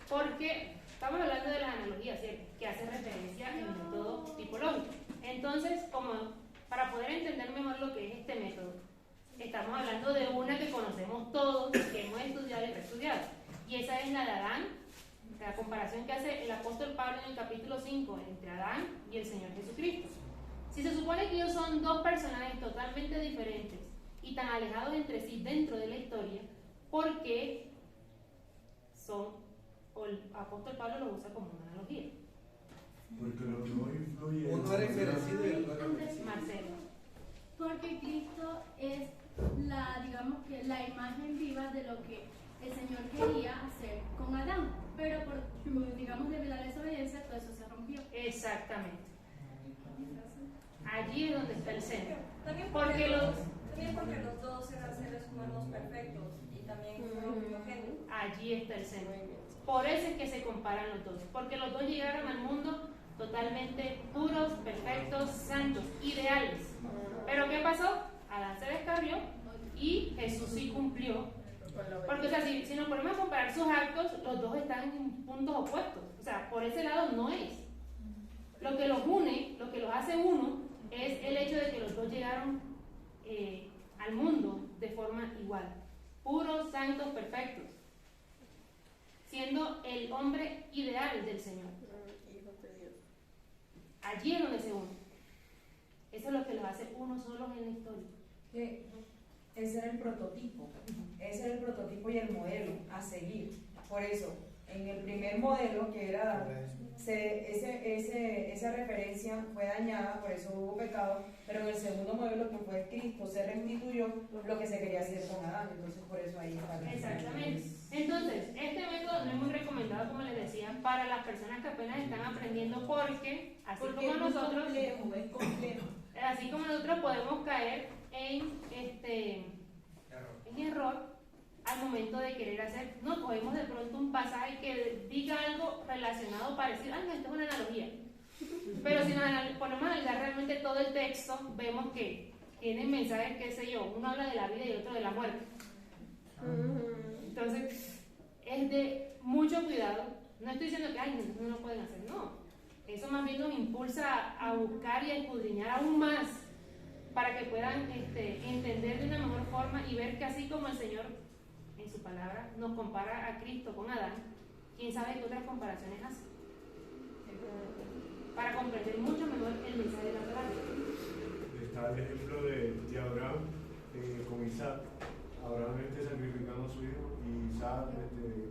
Porque estamos hablando de las analogías, ¿cierto? Que hace referencia al método tipológico. Entonces, como para poder entender mejor lo que es este método, estamos hablando de una que conocemos todos, que hemos estudiado y reestudiado. Y esa es la de Adán, la comparación que hace el apóstol Pablo en el capítulo 5 entre Adán y el Señor Jesucristo. Si se supone que ellos son dos personajes totalmente diferentes y tan alejados entre sí dentro de la historia, ¿por qué o el apóstol Pablo lo usa como una analogía? Porque lo que hoy influye. Uno era envejecido y el otro era envejecido. Marcelo. Porque Cristo es digamos que la imagen viva de lo que el Señor quería hacer con Adán, pero por, digamos, de la desobediencia todo eso se rompió. Exactamente. Allí es donde está el centro. También porque los dos eran seres humanos perfectos y también fueron primogénitos. Allí está el centro. Por eso es que se comparan los dos, porque los dos llegaron al mundo totalmente puros, perfectos, santos, ideales. Pero ¿qué pasó? Adán se descarrió y Jesús sí cumplió Porque, o sea, si nos ponemos a comparar sus actos, los dos están en puntos opuestos. O sea, por ese lado no es. Lo que los une, lo que los hace uno, es el hecho de que los dos llegaron al mundo de forma igual. Puros, santos, perfectos. Siendo el hombre ideal del Señor. Allí es donde se unen. Eso es lo que los hace uno solos en la historia. Ese era el prototipo. Ese era el prototipo y el modelo a seguir. Por eso, en el primer modelo, que era Adán, esa referencia fue dañada, por eso hubo pecado, pero en el segundo modelo, que fue Cristo, se restituyó lo que se quería hacer con Adán. Entonces, por eso ahí está. Exactamente. Entonces, este método no es muy recomendado, como les decía, para las personas que apenas están aprendiendo, porque así como nosotros, es complejo. así como nosotros podemos caer en error al momento de querer hacer, no cogemos de pronto un pasaje que diga algo relacionado para decir, ay, no, esto es una analogía. Pero si nos ponemos a analizar realmente todo el texto, vemos que tienen mensajes, qué sé yo, uno habla de la vida y otro de la muerte. Entonces, es de mucho cuidado. No estoy diciendo que, ay, no lo pueden hacer, no. Eso más bien nos impulsa a buscar y a escudriñar aún más para que puedan entender de una mejor forma y ver que así como el Señor en su palabra nos compara a Cristo con Adán, quién sabe qué otras comparaciones hace para comprender mucho mejor el mensaje de la palabra. Está el ejemplo de Abraham con Isaac. Abraham sacrificando a su hijo y Isaac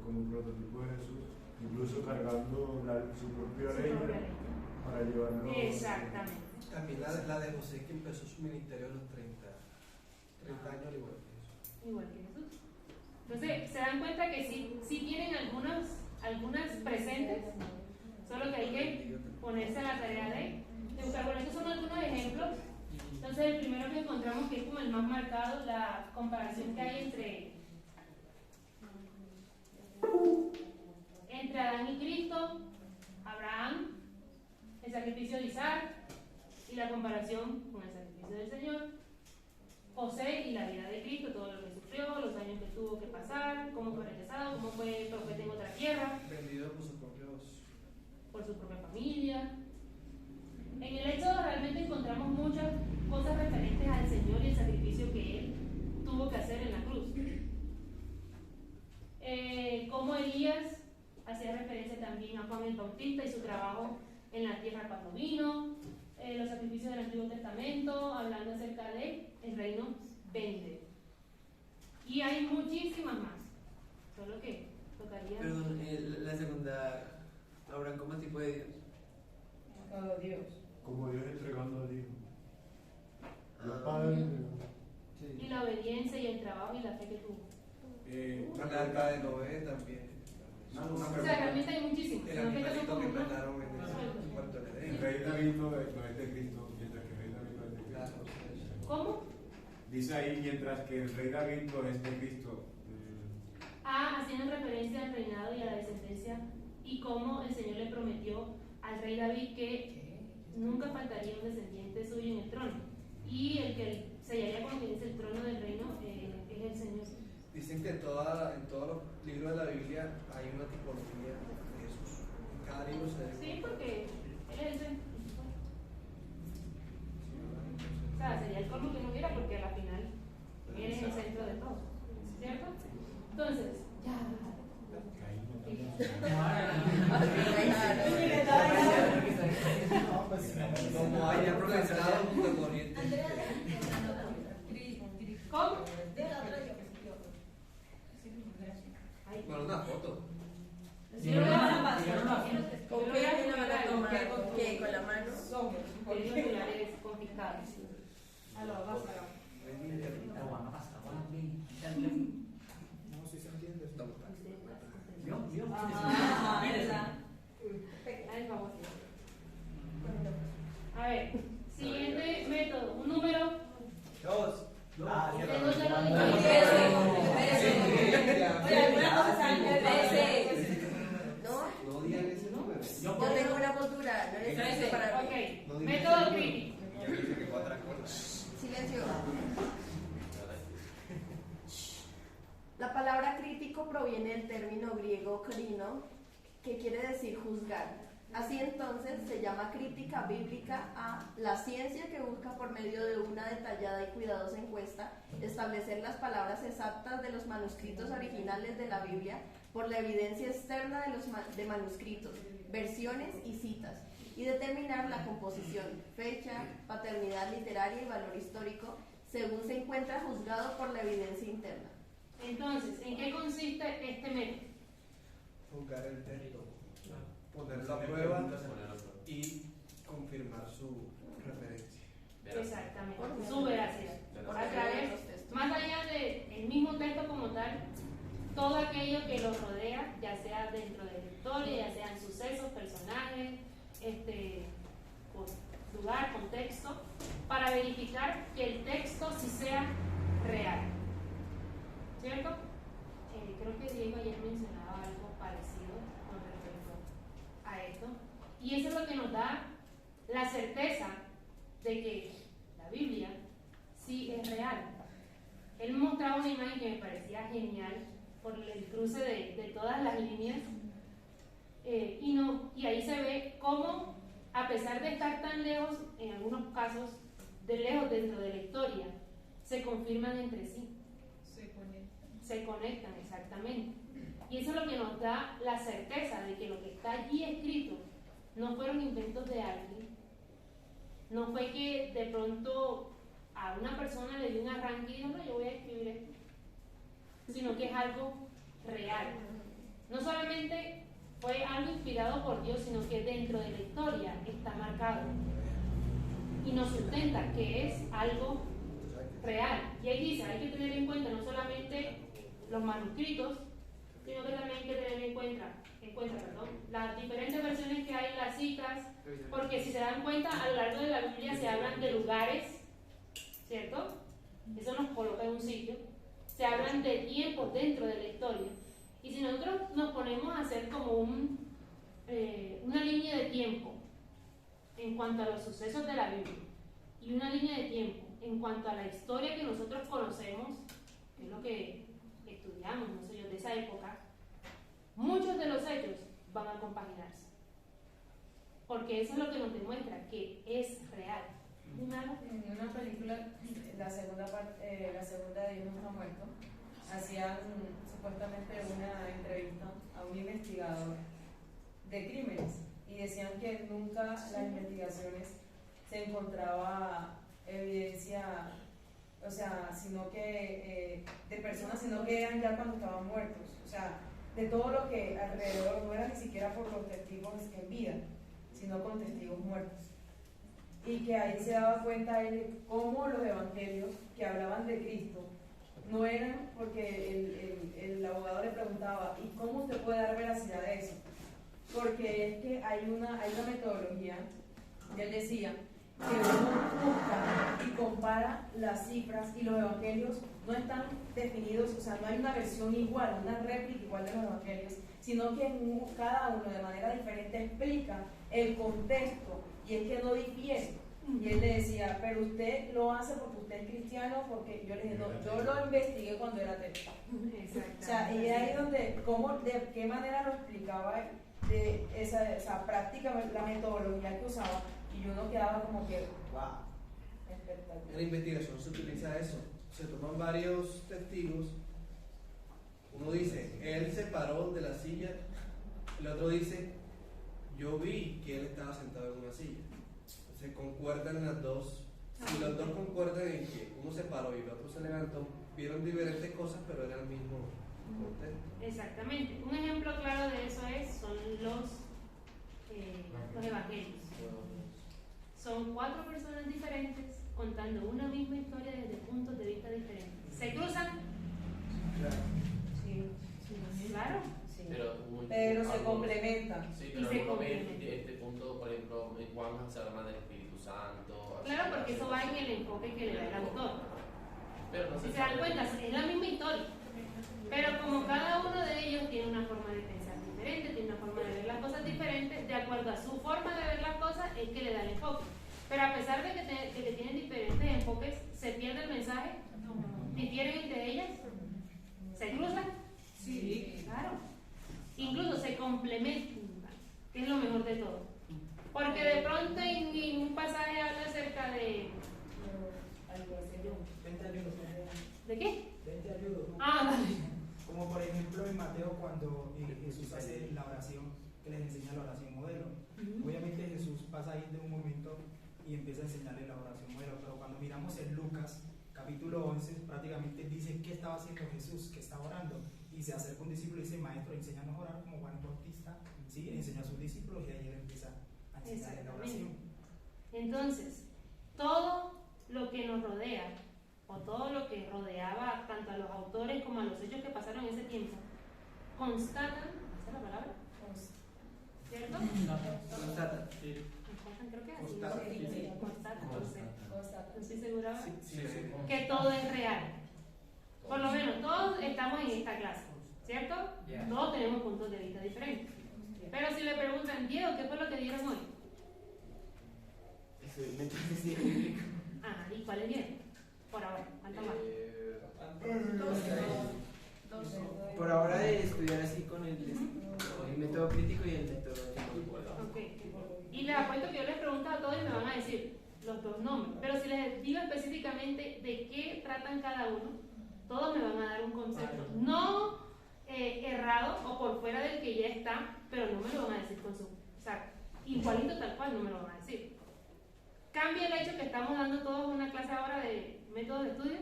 como prototipo de Jesús, incluso cargando su propia leña para llevarlo. Exactamente. También la de José, que empezó su ministerio a los 30 años, al igual que Jesús. Igual que Jesús. Entonces, se dan cuenta que sí tienen algunas presentes, solo que hay que ponerse a la tarea de buscar. Bueno, estos son algunos ejemplos. Entonces, el primero que encontramos, que es como el más marcado, la comparación que hay entre Adán y Cristo, Abraham, el sacrificio de Isaac y la comparación con el sacrificio del Señor, José y la vida de Cristo, todo lo que sufrió, los años que tuvo que pasar, cómo fue rechazado, cómo fue profeta en otra tierra, vendido por su propia familia. En el Éxodo realmente encontramos muchas cosas referentes al Señor y el sacrificio que Él tuvo que hacer en la cruz. Como Elías hacía referencia también a Juan el Bautista y su trabajo en la tierra cuando vino, los sacrificios del Antiguo Testamento, hablando acerca de el reino venidero. Y hay muchísimas más, solo que tocaría... Perdón, la segunda, Abraham como tipo de Dios. Como Dios. Como Dios entregando al Hijo. Los Ah. padres. Y la obediencia y el trabajo y la fe que tuvo. La arca de Noé también. O sea, realmente hay muchísimos. El sino que estos son animalito que como unos- mataron en Puerto El rey David no es de Cristo, mientras que el rey David no es de Cristo. ¿Cómo? Dice ahí, mientras que el rey David no es de Cristo. Haciendo referencia al reinado y a la descendencia y cómo el Señor le prometió al rey David que nunca faltaría un descendiente suyo en el trono. Y el que sellaría como que es el trono del reino es el Señor. Dicen que en todos los libros de la Biblia hay una tipología de Jesús. En cada libro se ve. Sí, porque él es el centro. O sea, sería el colmo que no hubiera, porque a la final él es el centro de todo. ¿Cierto? Entonces, Como haya procesado junto corriente. ¿Cómo? Bueno, una foto. Sí, lo voy a pasar. ¿Con qué la van a tomar? ¿Con qué? ¿Con la mano? Con los celulares confiscados. A lo vas a No sé si se entiende. A ver, siguiente método. Un número. 2. De dos ya lo Oye, algunas cosas están en No digan ese número. Yo tengo una postura, no necesito para mí. Ok, método crítico. Silencio. La palabra crítico proviene del término griego krino, que quiere decir juzgar. Así entonces se llama crítica bíblica a la ciencia que busca por medio de una detallada y cuidadosa encuesta establecer las palabras exactas de los manuscritos originales de la Biblia por la evidencia externa de manuscritos, versiones y citas, y determinar la composición, fecha, paternidad literaria y valor histórico según se encuentra juzgado por la evidencia interna. Entonces, ¿en qué consiste este método? Juzgar el texto, ponerlo a prueba y confirmar su referencia. Exactamente, su veracidad. A través, más allá del mismo texto como tal, todo aquello que lo rodea, ya sea dentro de la historia, ya sean sucesos, personajes, lugar, contexto, para verificar que el texto sí sea real. ¿Cierto? Creo que Diego ayer mencionaba algo parecido con respecto a esto. Y eso es lo que nos da la certeza de que la Biblia sí es real. Él mostraba una imagen que me parecía genial por el cruce de todas las líneas. Y ahí se ve cómo, a pesar de estar tan lejos, en algunos casos, de lejos dentro de la historia, se confirman entre sí. Se conectan, exactamente. Y eso es lo que nos da la certeza de que lo que está allí escrito no fueron inventos de alguien, no fue que de pronto a una persona le dio un arranque y dijo, no, yo voy a escribir esto, sino que es algo real. No solamente fue algo inspirado por Dios, sino que dentro de la historia está marcado y nos sustenta que es algo real. Y ahí dice, hay que tener en cuenta no solamente los manuscritos, sino que también hay que tener en cuenta las diferentes versiones que hay, las citas, porque si se dan cuenta, a lo largo de la Biblia se hablan de lugares, ¿cierto? Eso nos coloca en un sitio. Se hablan de tiempos dentro de la historia. Y si nosotros nos ponemos a hacer como una línea de tiempo en cuanto a los sucesos de la Biblia y una línea de tiempo en cuanto a la historia que nosotros conocemos, que es lo que estudiamos, no sé yo, de esa época, muchos de los hechos van a compaginarse. Porque eso es lo que nos demuestra que es real. En una película, la segunda de Dios nunca ha muerto, hacían supuestamente una entrevista a un investigador de crímenes y decían que nunca las investigaciones se encontraba evidencia, o sea, sino que de personas, sino que eran ya cuando estaban muertos, o sea, de todo lo que alrededor no era ni siquiera por los testigos en vida, sino con testigos muertos. Y que ahí se daba cuenta él de cómo los evangelios que hablaban de Cristo no eran, porque el abogado le preguntaba, ¿y cómo usted puede dar veracidad a eso? Porque es que hay una metodología, y él decía que uno busca y compara las cifras y los evangelios no están definidos, o sea, no hay una versión igual, una réplica igual de los evangelios, sino que cada uno de manera diferente explica el contexto, y es que no difiere. Y él le decía, pero usted lo hace porque usted es cristiano, porque yo le dije, no, yo lo investigué cuando era ateo. O sea, y ahí donde, de qué manera lo explicaba él, de esa práctica, la metodología que usaba, y uno quedaba como que, wow, espectacular. En la investigación se utiliza eso, se toman varios testigos, uno dice, él se paró de la silla, el otro dice, yo vi que él estaba sentado en una silla. Se concuerdan las dos. Si los dos concuerdan en que uno se paró y el otro se levantó, vieron diferentes cosas, pero era el mismo contexto. Exactamente. Un ejemplo claro de eso son los evangelios. Son 4 personas diferentes contando una misma historia desde puntos de vista diferentes. ¿Se cruzan? Sí. Claro. Sí. Pero se complementan. Sí, pero uno ve este punto, por ejemplo, en Juan se habla más del Espíritu Santo. Claro, porque eso va en el enfoque que le da el autor. Pero no si se dan cuenta, es la misma historia. Pero como cada uno de ellos tiene una forma de pensar diferente, tiene una forma de ver las cosas diferentes, de acuerdo a su forma de ver las cosas, es que le da el enfoque. Pero a pesar de que tienen diferentes enfoques, ¿se pierde el mensaje? ¿Difieren entre ellas? ¿Se cruzan? Sí. complementan, que es lo mejor de todo. Porque de pronto en un pasaje habla acerca de... ¿De qué? Vale. Como por ejemplo en Mateo cuando Jesús hace la oración, que les enseña la oración modelo. Obviamente Jesús pasa ahí de un momento y empieza a enseñarle la oración modelo, pero cuando miramos en Lucas capítulo 11, prácticamente dice qué estaba haciendo Jesús, que estaba orando, y se acerca un discípulo y dice, maestro, enséñanos a orar como Juan Bautista, ¿sí? Enseña a sus discípulos y ahí él empieza a enseñar la oración. Entonces, todo lo que nos rodea, o todo lo que rodeaba tanto a los autores como a los hechos que pasaron en ese tiempo, constatan, ¿esa es la palabra? ¿Cierto? Constatan. Creo que es así. Constatan. No estoy segura. Sí. Que todo es real. Por lo menos todos estamos en esta clase, ¿cierto? Todos tenemos puntos de vista diferentes. Pero si le preguntan, Diego, ¿qué fue lo que dieron hoy? ¿Y cuál es bien? Por ahora, falta más. Por ahora de estudiar así con el método crítico y el método Okay. Y les apuesto que yo les pregunto a todos y me van a decir los dos nombres. Pero si les digo específicamente de qué tratan cada uno, todos me van a dar un concepto. No errado o por fuera del que ya está, pero no me lo van a decir con su... O sea, igualito tal cual no me lo van a decir. ¿Cambia el hecho que estamos dando todos una clase ahora de método de estudio?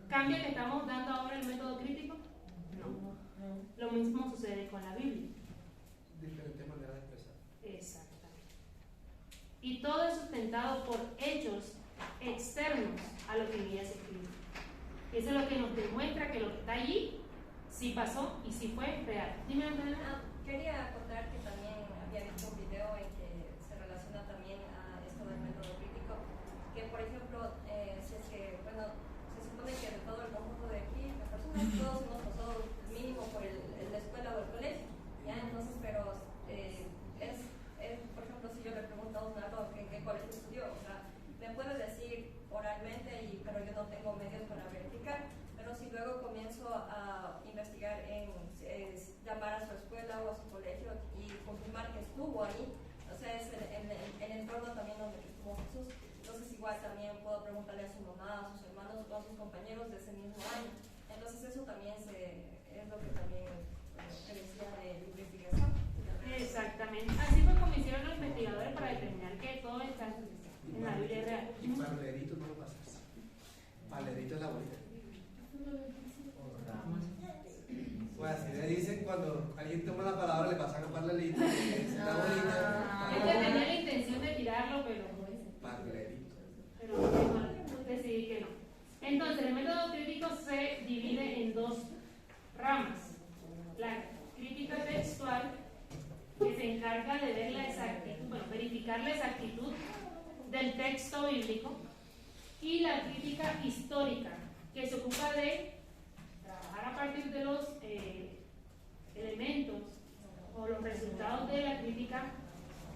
¿Cambia que estamos dando ahora el método crítico? No. Lo mismo sucede con la Biblia. Diferentes maneras de expresar. Exactamente. Y todo es sustentado por hechos externos a lo que en ella se escribe. Eso es lo que nos demuestra que lo que está allí sí pasó y sí fue real. Dime, Antonella. Quería contar que también había visto un video en que se relaciona también a esto del método crítico, que por ejemplo, si es que, bueno, se supone que de todo el conjunto de aquí, de personas, todos hemos pasado mínimo por la escuela o el colegio, ¿ya? Entonces, pero por ejemplo, si yo le pregunto a un algo en qué colegio estudió, o sea, me puede decir oralmente, pero yo no tengo medios para verificar, pero si luego comienzo a investigar llamar a su escuela o a su colegio y confirmar que estuvo ahí, o sea, es el entorno también donde estuvo Jesús. Entonces igual también puedo preguntarle a su mamá, a sus hermanos o a sus compañeros de ese mismo año. Entonces eso también es lo que también se decía de investigación. Exactamente. Así fue como hicieron los investigadores para determinar que todo está en la Biblia real. Y Valerito no lo pasas. Valerito es la abuela. Pues así le dicen cuando alguien toma la palabra, le pasan a Parlerito. Es la abuelita. Yo tenía la intención de tirarlo, pero decidí que no. Entonces, el método crítico se divide en dos ramas. La crítica textual, que se encarga de ver la exactitud, verificar la exactitud del texto bíblico, y la crítica histórica, que se ocupa de trabajar a partir de los elementos o los resultados de la crítica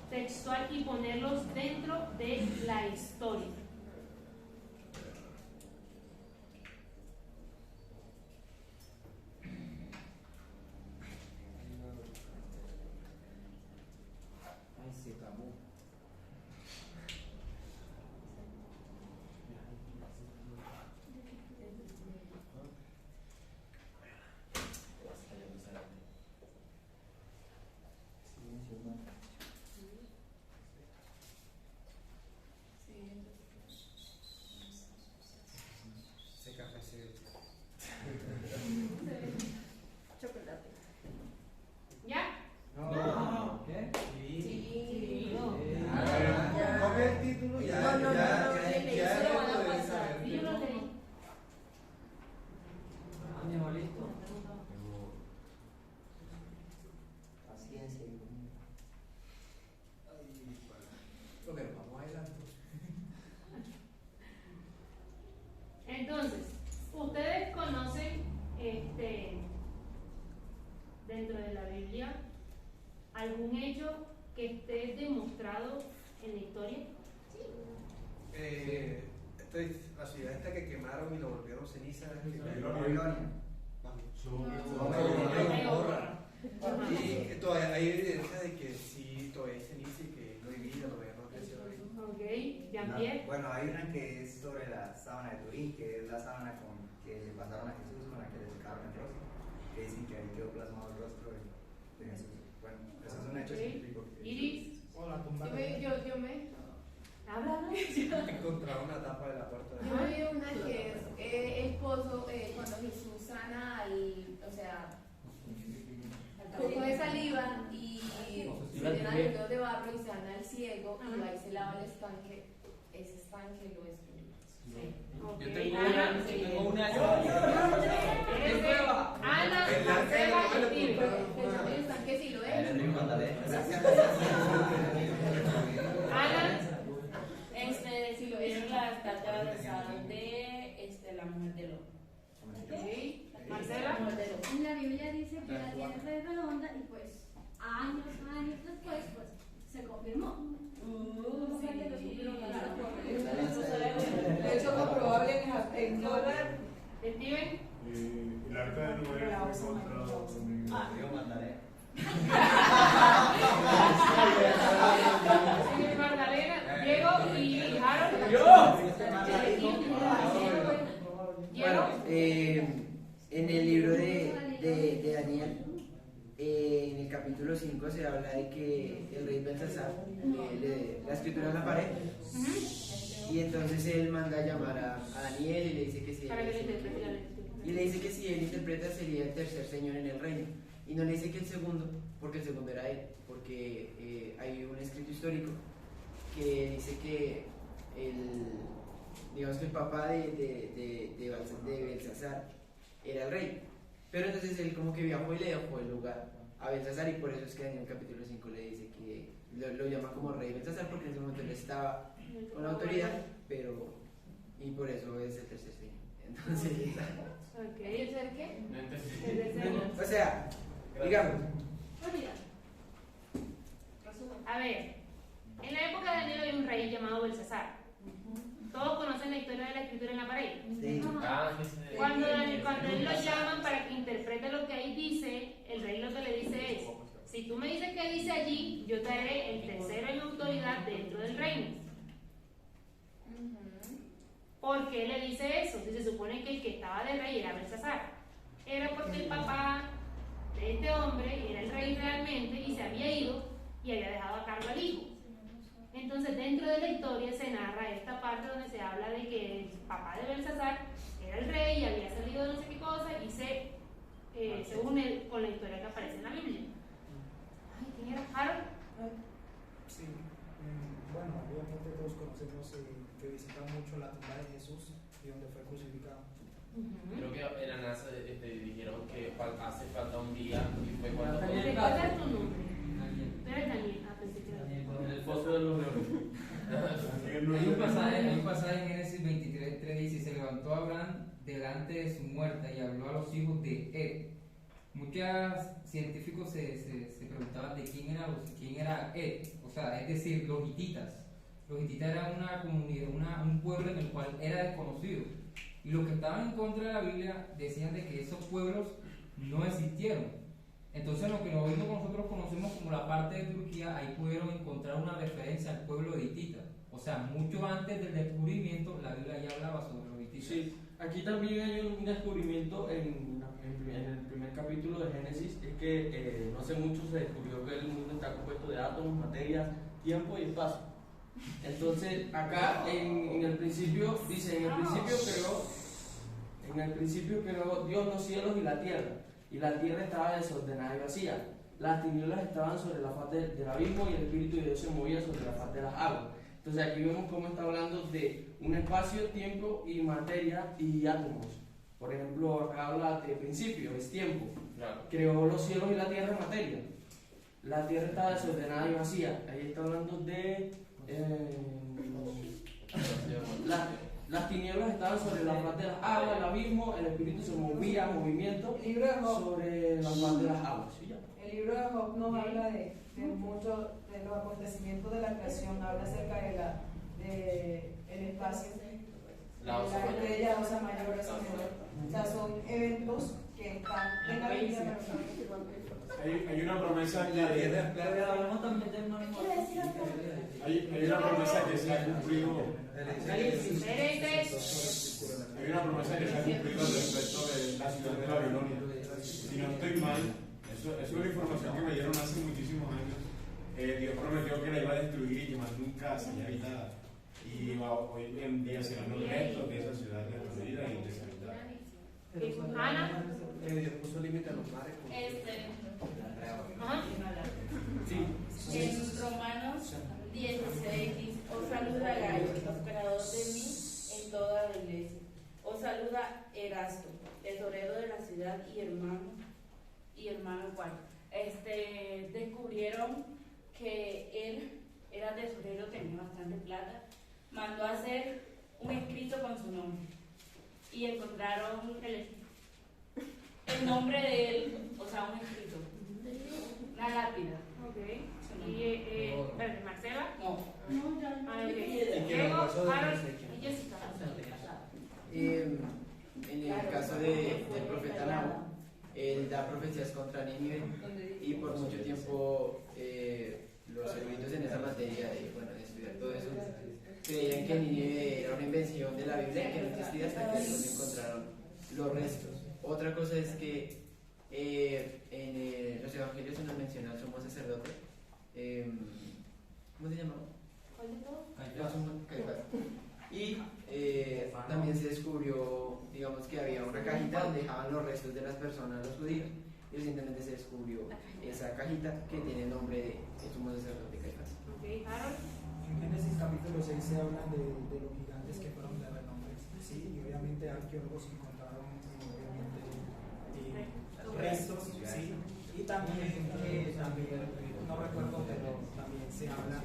textual y ponerlos dentro de la historia. Chocolate. ¿Ya? No. ¿Qué? Sí. Come el título y ya. No, Ya lo van a puedes pasar. saber. Yo lo leí. Ánimo, listo. Paciencia. Ok, vamos adelante. Entonces, ustedes conocen dentro de la Biblia algún hecho que esté demostrado en la historia. La ciudad esta que quemaron y lo volvieron ceniza. Babilonia. Y Bueno, hay una que es sobre la sábana de Turín, que es la sábana que le pasaron a Jesús, con la que le tocaron el rostro, que dicen que ahí quedó plasmado el rostro de Jesús. Bueno, eso es un hecho científico. Iris. Hola, tumba. Yo me Habla. Encontraron una tapa de la puerta. Yo vi una que es el pozo, cuando Jesús sana o sea, poco de saliva y se llena de dedos de barro y sana al ciego y va y se lava el estanque. Ese estanque lo destruyó. Sí. Yo tengo una. Ana, Marcela y Steve. El estanque sí lo es. Ana. Si lo es la estatua de San de la mujer de Lot. Okay. Marcela. En la Biblia dice que la tierra es redonda y pues años después pues se confirmó. De hecho, comprobable en dólar. Steven. El arca de Noé fue encontrado también. Yo mandaré. Magdalena, Diego y Harold. Bueno, en el libro de Daniel, en el capítulo 5 se habla de que el rey Belsasar la escritura en la pared, y entonces él manda a llamar a Daniel y le dice que si él interpreta sería el tercer señor en el reino, y no le dice que el segundo, porque el segundo era él, porque hay un escrito histórico que dice que digamos que el papá de Belsasar era el rey, pero entonces él como que viajó y le dejó el lugar a Belsasar, y por eso es que en el capítulo 5 le dice que lo llama como rey Belsasar, porque en ese momento él estaba con la autoridad, y por eso es el tercer señor. Entonces, ¿El tercer qué? O sea, digamos. A ver, en la época de Daniel había un rey llamado Belsasar. Todos conocen la historia de la escritura en la pared. Sí. Cuando él lo llaman para que interprete lo que ahí dice, el rey lo que le dice es: si tú me dices que dice allí, yo te haré el tercero en autoridad dentro del reino. ¿Por qué le dice eso? Si se supone que el que estaba de rey era Belsasar. Era porque el papá de este hombre era el rey realmente y se había ido y había dejado a cargo al hijo. Entonces, dentro de la historia se narra esta parte donde se habla de que el papá de Belsasar era el rey y había salido de no sé qué cosa y se une con la historia que aparece en la Biblia. Ay, ¿quién era? ¿Harold? Sí. Bueno, obviamente todos conocemos que visitan mucho la tumba de Jesús y donde fue crucificado. Creo que en la NASA dijeron que hace falta un día y fue cuando... ¿Recuerdas tu nombre? Tú eres Daniel. Pensé que era en el pozo de los leones. Hay un pasaje en Génesis 23:3 dice: se levantó Abraham delante de su muerta y habló a los hijos de Ed. Muchos científicos se preguntaban de quién era Ed, o sea, es decir, los hititas. Los hititas eran una comunidad, un pueblo en el cual era desconocido. Y los que estaban en contra de la Biblia decían de que esos pueblos no existieron. Entonces, lo que nosotros conocemos como la parte de Turquía, ahí pudieron encontrar una referencia al pueblo de hititas. O sea, mucho antes del descubrimiento, la Biblia ya hablaba sobre los hititas. Sí, aquí también hay un descubrimiento en el primer capítulo de Génesis, es que no hace mucho se descubrió que el mundo está compuesto de átomos, materias, tiempo y espacio. Entonces, acá en el principio dice, en el principio creó Dios los cielos y la tierra estaba desordenada y vacía. Las tinieblas estaban sobre la faz del abismo y el Espíritu de Dios se movía sobre la faz de las aguas. Entonces aquí vemos cómo está hablando de un espacio, tiempo y materia y átomos. Por ejemplo, acá habla de principio, es tiempo. Claro. Creó los cielos y la tierra, materia. La tierra estaba desordenada y vacía. Ahí está hablando de... las tinieblas estaban sobre la faz de las aguas, el abismo, el Espíritu se movía, movimiento sobre la faz de las aguas. ¿Sí? El libro de Job nos habla de muchos de los acontecimientos de la creación, habla acerca de el espacio, la estrella, osa mayor, osa menor. O sea, son eventos que están en la Biblia. Hay una promesa que hablamos también de hay una promesa que se ha cumplido Hay una promesa que se ha cumplido respecto de la ciudad de Babilonia. Si no estoy mal, eso es una información que me dieron hace muchísimos años. Dios prometió que la iba a destruir y que más nunca sería habitada. Y hoy en día serán los restos de esa ciudad destruida y deshabitada. Ana. Dios puso límite a los mares. En Romanos 16 dice: os saluda Gayo, esperador de mí en toda la iglesia. Os saluda Erasto, tesorero de la ciudad y hermano cual. Descubrieron que él era tesorero, tenía bastante plata. Mandó a hacer un escrito con su nombre y encontraron el nombre de él, o sea, un escrito, una lápida. Ok. ¿Y Marcela? No. Diego, Harold y Jessica. En el caso del profeta Nahum, él da profecías contra Nínive y por mucho tiempo los eruditos en esa materia de estudiar todo eso creían que Nínive era una invención de la Biblia que no existía hasta que después encontraron los restos. Otra cosa es que en los evangelios se nos menciona al sumo sacerdote. ¿Cómo se llamaba? Caifás. Y también se descubrió, digamos, que había una cajita donde dejaban los restos de las personas, los judíos, y recientemente se descubrió esa cajita que tiene el nombre de sumo sacerdote Caifás. En Génesis capítulo 6 se habla de los gigantes que fueron de renombre, ¿sí? Y obviamente arqueólogos encontraron restos, ¿sí? Y también, no recuerdo, pero también se habla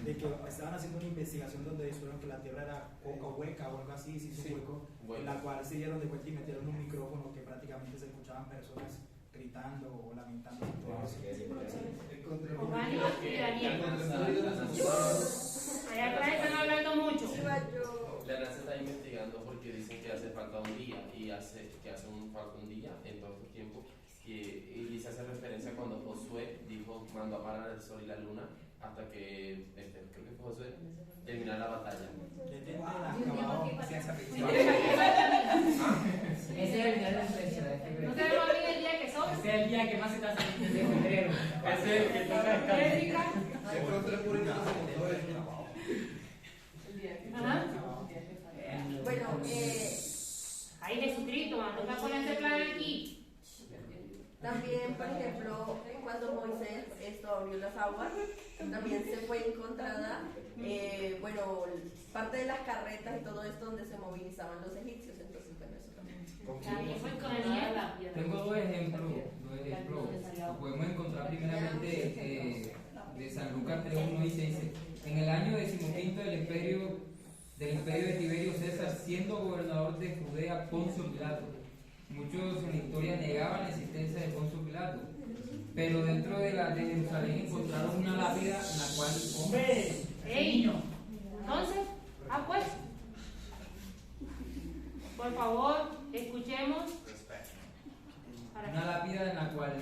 de que estaban haciendo una investigación donde descubrieron que la tierra era hueca o algo así, se hizo un hueco, en la cual se dieron de cuenta y metieron un micrófono que prácticamente se escuchaban personas gritando o lamentando. Giovanni y Daniel. Allá atrás están hablando mucho. La NASA está investigando porque dicen que hace falta un día y que hace falta un día en todo este tiempo. Y se hace referencia cuando Josué dijo, mandó a parar el sol y la luna hasta que, creo que fue Josué, terminara la batalla. Ese es el día de la fecha de febrero. ¿No tenemos bien el día que son? Ese es el día que más se está saliendo de febrero. Ese es el que toca descansar. Bueno, ay, Jesucristo, no me ponen ese plan aquí. También, por ejemplo, cuando Moisés abrió las aguas, también se fue encontrada, parte de las carretas y todo esto donde se movilizaban los egipcios. Entonces, bueno, eso también. Tengo dos ejemplos. Lo podemos encontrar primeramente de San Lucas 3:1 dice: en el año 15 del imperio de Tiberio César, siendo gobernador de Judea Poncio Pilato. Muchos en la historia negaban la existencia de Poncio Pilato, pero dentro de Jerusalén encontraron una lápida en la cual... Entonces, pues, por favor, escuchemos. Una lápida en la cual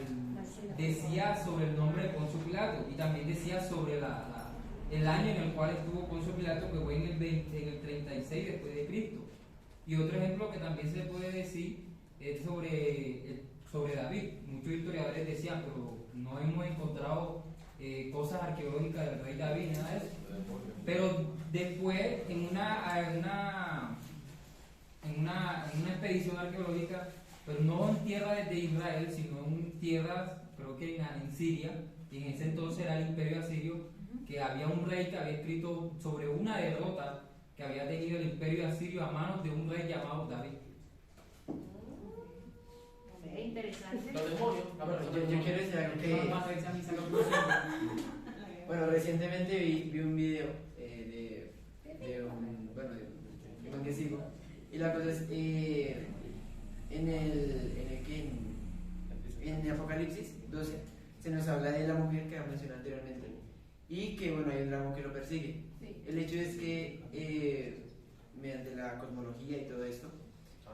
decía sobre el nombre de Poncio Pilato y también decía sobre el año en el cual estuvo Poncio Pilato, que fue en el 36 después de Cristo. Y otro ejemplo que también se puede decir es sobre David. Muchos historiadores decían, pero no hemos encontrado cosas arqueológicas del rey David, nada de eso. Pero después, en una expedición arqueológica, pero no en tierras de Israel, sino en tierras, creo que en Siria, y en ese entonces era el imperio asirio, que había un rey que había escrito sobre una derrota que había tenido el imperio asirio a manos de un rey llamado David. Interesante. Los demonios. Yo quiero decir algo que... Bueno, recientemente vi un video de un que sigo, y la cosa es en Apocalipsis 12 se nos habla de la mujer que mencioné anteriormente y que hay un dragón que lo persigue. El hecho es que mediante la cosmología y todo esto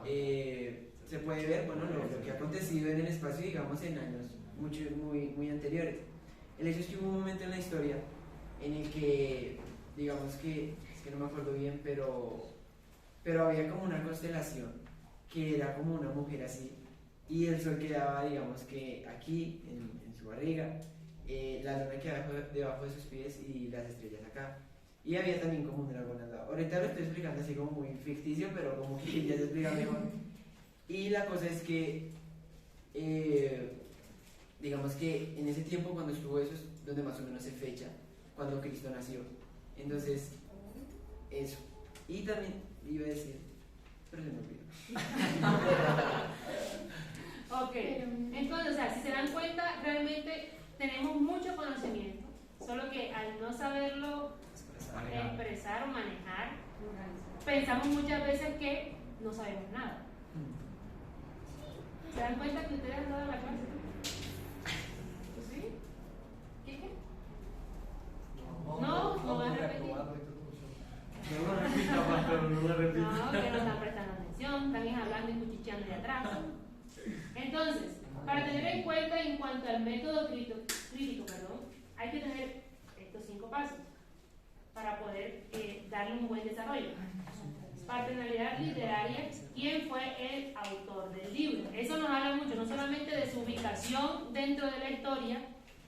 se puede ver lo que ha acontecido en el espacio, digamos, en años muy anteriores. El hecho es que hubo un momento en la historia en el que, digamos, que es que no me acuerdo bien, pero había como una constelación que era como una mujer así, y el sol quedaba, digamos que aquí, en su barriga, la luna quedaba debajo de sus pies y las estrellas acá. Y había también como un dragón al lado. Ahorita lo estoy explicando así como muy ficticio, pero como que ya se explica mejor. Y la cosa es que, digamos que en ese tiempo cuando estuvo eso es donde más o menos se fecha cuando Cristo nació. Entonces, eso. Y también iba a decir, pero se me olvidó. Ok, entonces, o sea, si se dan cuenta, realmente tenemos mucho conocimiento, solo que al no saberlo expresar o manejar, pensamos muchas veces que no sabemos nada. ¿Se dan cuenta que ustedes han dado la clase? ¿Sí? ¿Qué? No voy a repetir. No lo repita, pastor, no lo repita. No, que no están prestando atención, están hablando y cuchicheando de atrás. Entonces, para tener en cuenta en cuanto al método crítico, hay que tener estos 5 pasos para poder darle un buen desarrollo. Paternalidad literaria, ¿quién fue el autor del libro? Eso nos habla mucho, no solamente de su ubicación dentro de la historia,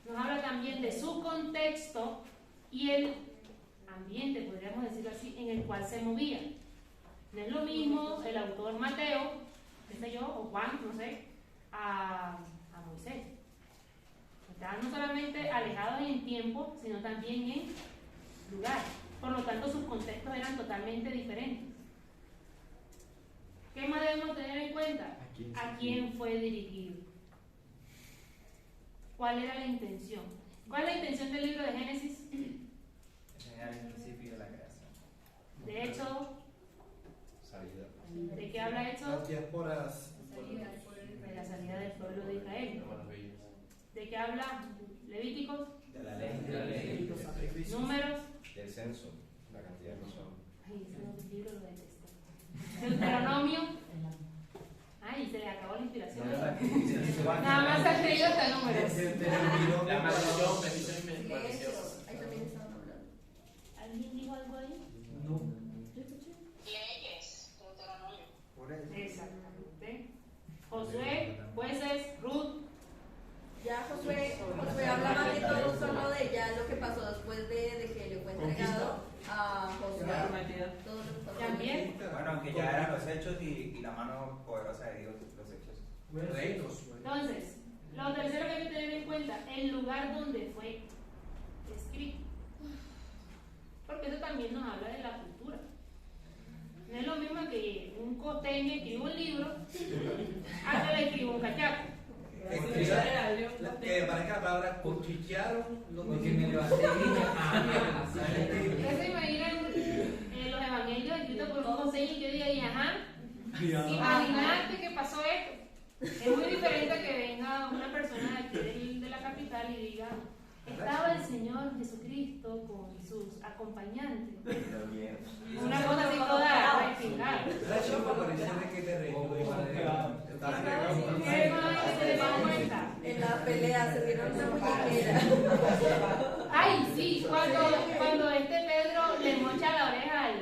nos habla también de su contexto y el ambiente, podríamos decirlo así, en el cual se movía. No es lo mismo el autor Mateo, qué sé yo, o Juan, no sé, a Moisés. Estaban no solamente alejados en tiempo, sino también en lugar. Por lo tanto, sus contextos eran totalmente diferentes. ¿Qué más debemos tener en cuenta? ¿A quién fue dirigido? ¿Cuál era la intención? ¿Cuál es la intención del libro de Génesis? Enseñar el principio de la creación. De hecho, ¿de qué habla Éxodo? Las diásporas. De la salida del pueblo de Israel. ¿De qué habla Levíticos? De la ley. Números. Del censo, la cantidad de personas. Ay, ese libro lo detesto. Deuteronomio. Ay, se le acabó la inspiración. Nada más ha leído hasta números. La maldición, bendición y maldición. Ahí también estaban hablando. ¿Alguien dijo algo ahí? No. ¿Yo escuché? Leyes, Deuteronomio. Exactamente. Josué, jueces, Ruth. Ya Josué habla más que todo solo de ya lo que pasó después de que le fue entregado a Josué. Todo lo que pasó. También. Bueno, aunque ya eran los hechos y la mano poderosa de Dios, los hechos. Reinos. Entonces, lo tercero que hay que tener en cuenta, el lugar donde fue escrito. Porque eso también nos habla de la cultura. No es lo mismo que un costeño escriba un libro, a que le escriba un cachaco. Que parezca la palabra cuchichearon los Porque me levanté y dije, ¿Ustedes se imaginan los evangelios escritos por un costeño que diga, y ajá, imagínate que pasó esto? Es muy diferente a que venga una persona de aquí de la capital y diga, estaba el Señor Jesucristo con sus acompañantes. Una cosa así toda respingada. En la pelea se dieron una muñequera. Ay, sí, cuando este Pedro le mocha la oreja al.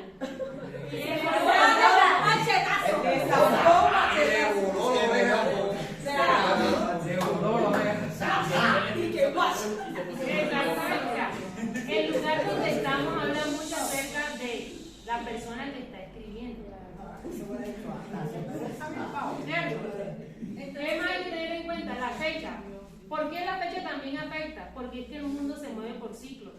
El lugar donde estamos habla mucho acerca de la persona que está escribiendo. ¿Cierto? ¿Qué más hay que tener en cuenta? La fecha. ¿Por qué la fecha también afecta? Porque es que el mundo se mueve por ciclos.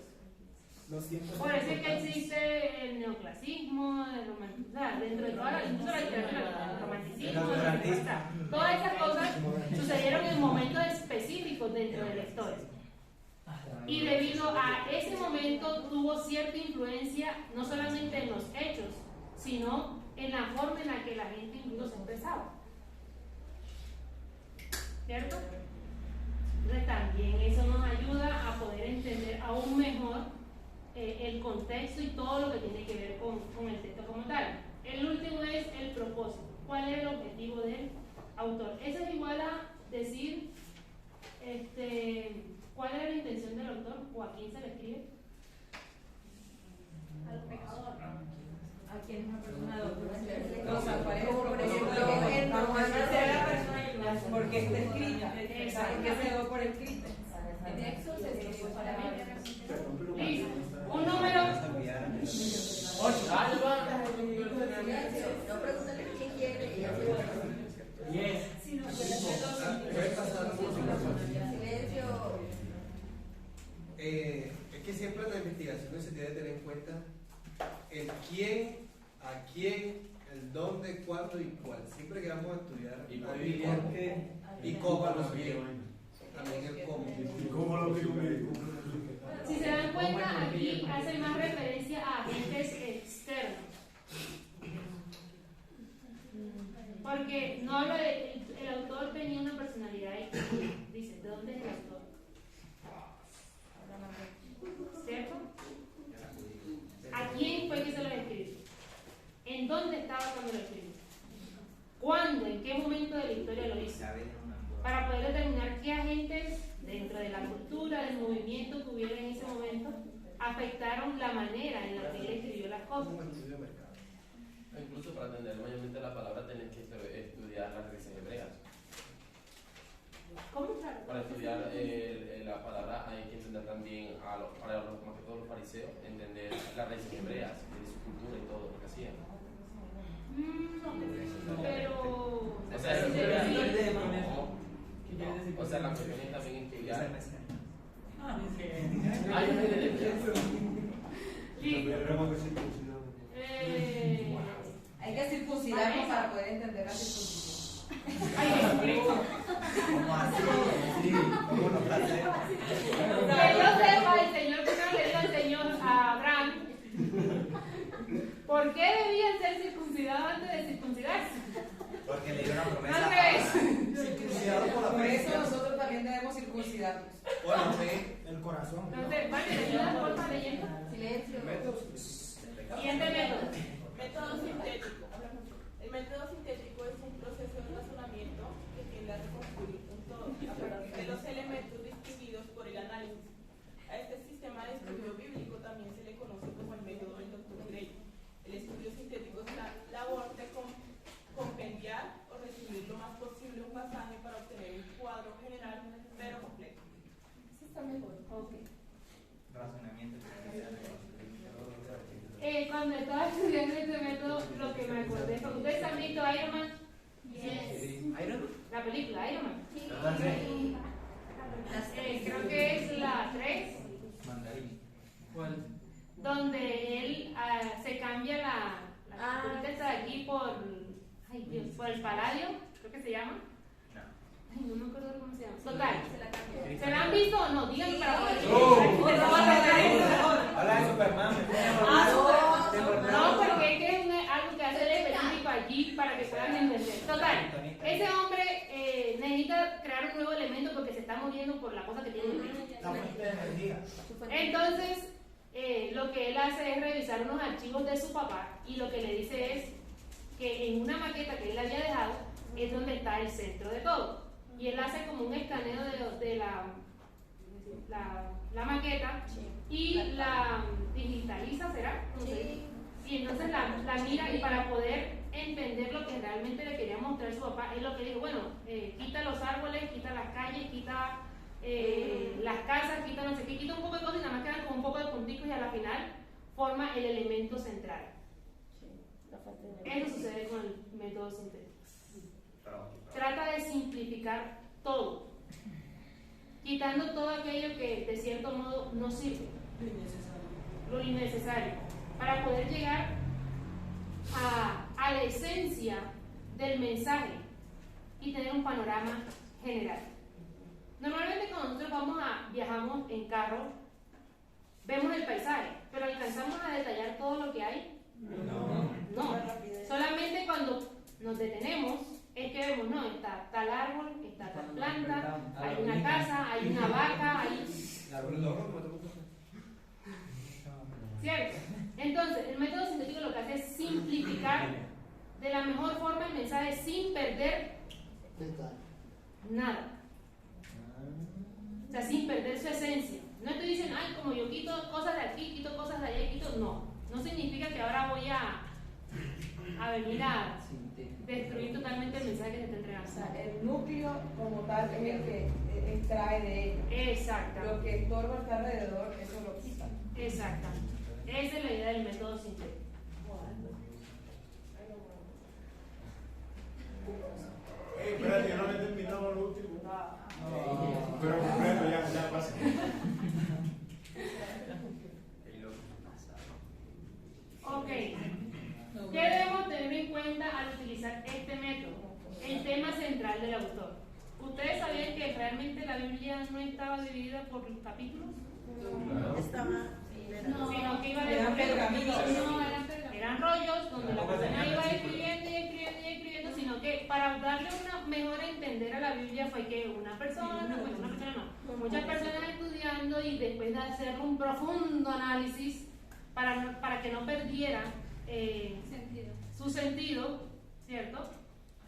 Por eso es que existe el neoclasismo, el romanticismo, o sea, dentro de toda incluso la literatura, el romanticismo, todas esas cosas sucedieron en momentos específicos dentro de la historia. Y debido a ese momento tuvo cierta influencia no solamente en los hechos, sino en la forma en la que la gente incluso se expresaba. ¿Cierto? Entonces también eso nos ayuda a poder entender aún mejor el contexto y todo lo que tiene que ver con el texto como tal. El último es el propósito. ¿Cuál es el objetivo del autor? Eso es igual a decir cuál es la intención del autor o a quién se le escribe. Al pecador. Porque está escrita. Exacto. Porque se dio por escrito. En Éxodo se escribió para mí. Listo. Un número 8. No pregúntale quién quiere y así. 10. Silencio. Es que siempre en las investigaciones se tiene que tener en cuenta el quién, a quién, el dónde, cuándo y cuál. Siempre que vamos a estudiar la Biblia y cómo a los bien. También el cómo. ¿Y cómo lo digo? Si se dan cuenta, aquí hace más referencia a agentes externos. Porque no habla de. El autor tenía una personalidad y dice: ¿de dónde es el autor? ¿Cierto? ¿A quién fue que se lo escribió? ¿En dónde estaba cuando lo escribió? ¿Cuándo? ¿En qué momento de la historia lo hizo? Para poder determinar qué agentes dentro de la cultura, del movimiento que hubiera en ese momento, afectaron la manera en la que él escribió las cosas. Incluso para entender mayormente la palabra tenés que estudiar las raíces hebreas. ¿Cómo? Claro. Para estudiar la palabra hay que entender también, para más que todos los fariseos, entender las raíces hebreas, de su cultura y todo lo que hacían. Pero... O sea, la cuestión es también estudiar. Hay que circuncidarnos para poder entender la circuncisión. Ay, Jesucristo. ¿Cómo así? Sí, ¿cómo lo hace? Que yo sepa, el Señor primero le dijo al Señor a Abraham, ¿por qué debían ser circuncidados antes de circuncidarse? Porque le dio una promesa. Al revés. Circuncidado por la Por fe. eso nosotros también debemos circuncidarnos. Por la fe. El corazón. Entonces, vale, ¿le ayudas por favor leyendo? Silencio. Siguiente método. Método sintético. El método sintético es un proceso de razonamiento que tiende a reconstruir un todo a partir de los elementos distinguidos por el análisis. A este sistema de estudio bíblico también se le conoce como el método del Dr. Gray. El estudio sintético es la labor de compendiar o resumir lo más posible un pasaje para obtener un cuadro general pero completo. Eso está mejor. Okay. Razonamiento. Cuando estaba estudiando este método, lo que me acordé fue, ¿ustedes han visto Iron Man? Yes. ¿Iron Man? La película Iron Man. Sí. Creo que es la 3. Mandarín. ¿Cuál? Donde él se cambia la culturita esta de aquí por, ay Dios, por el paladio, creo que se llama. Ay, no me acuerdo cómo se llama. Total. ¿Se la han visto o no? Díganme para poder. Habla de Superman. No, porque es que es algo que hace el específico allí para que puedan entender. Total. Ese hombre necesita crear un nuevo elemento porque se está muriendo por la cosa que tiene en el pecho. La fuente de energía. Entonces, lo que él hace es revisar unos archivos de su papá y lo que le dice es que en una maqueta que él había dejado es donde está el centro de todo. Y él hace como un escaneo de la maqueta y la digitaliza, ¿será? No sé. Y entonces la mira y para poder entender lo que realmente le quería mostrar su papá, es lo que dijo, bueno, quita los árboles, quita las calles, quita las casas, quita no sé qué, quita un poco de cosas y nada más quedan como un poco de punticos y a la final forma el elemento central. Eso sucede con el método sintético. Trata de simplificar todo, quitando todo aquello que de cierto modo no sirve, lo innecesario, para poder llegar a la esencia del mensaje y tener un panorama general. Normalmente cuando nosotros viajamos en carro, vemos el paisaje, pero ¿alcanzamos a detallar todo lo que hay? No. Solamente cuando nos detenemos es que vemos, no, está tal árbol, está tal planta, hay una casa, hay una vaca, hay... ¿Cierto? Entonces, el método sintético lo que hace es simplificar de la mejor forma el mensaje sin perder nada. O sea, sin perder su esencia. No estoy diciendo, ay, como yo quito cosas de aquí, quito cosas de allá, quito... No significa que ahora voy a venir a destruir totalmente el mensaje que se está entregando. O sea, el núcleo como tal es el que extrae de ello. Exacto. Lo que estorba está alrededor, eso lo quita. Exactamente. Esa es la idea del método sintético. Espérate, yo no he terminado lo último. Pero completo, ya pasa. Ok. ¿Qué debemos tener en cuenta al utilizar este método? El tema central del autor. ¿Ustedes sabían que realmente la Biblia no estaba dividida por capítulos? No. Estaba. Sino que iba de Eran pergaminos. pergaminos. Eran rollos donde la persona iba escribiendo y escribiendo y escribiendo, sino que para darle una mejor entender a la Biblia fue que una persona no, muchas personas estudiando y después de hacer un profundo análisis para que no perdiera su sentido, ¿cierto?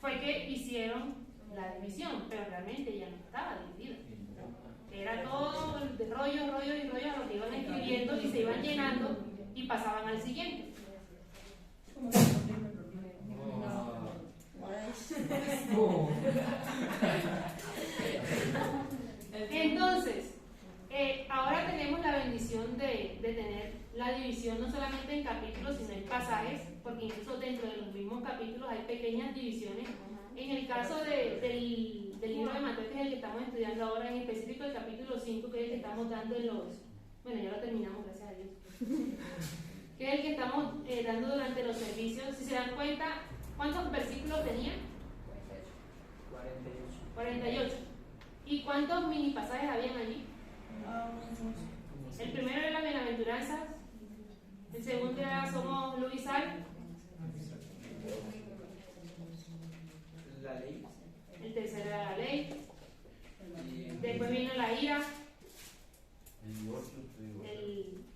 Fue que hicieron la división, pero realmente ya no estaba dividida. Era todo de rollos y rollos a lo que iban escribiendo y se iban llenando y pasaban al siguiente. Entonces, ahora tenemos la bendición de tener la división no solamente en capítulos, sino en pasajes, porque incluso dentro de los mismos capítulos hay pequeñas divisiones. En el caso del libro de Mateo, que es el que estamos estudiando ahora, en específico el capítulo 5, que es el que estamos dando en los... Bueno, ya lo terminamos, gracias a Dios. Que es el que estamos dando durante los servicios. Si se dan cuenta, ¿cuántos versículos tenía? 48. ¿Y cuántos mini pasajes habían allí? El primero era las bienaventuranzas, el segundo era somos luz y sal, La ley. el tercero era la ley, después vino la ira,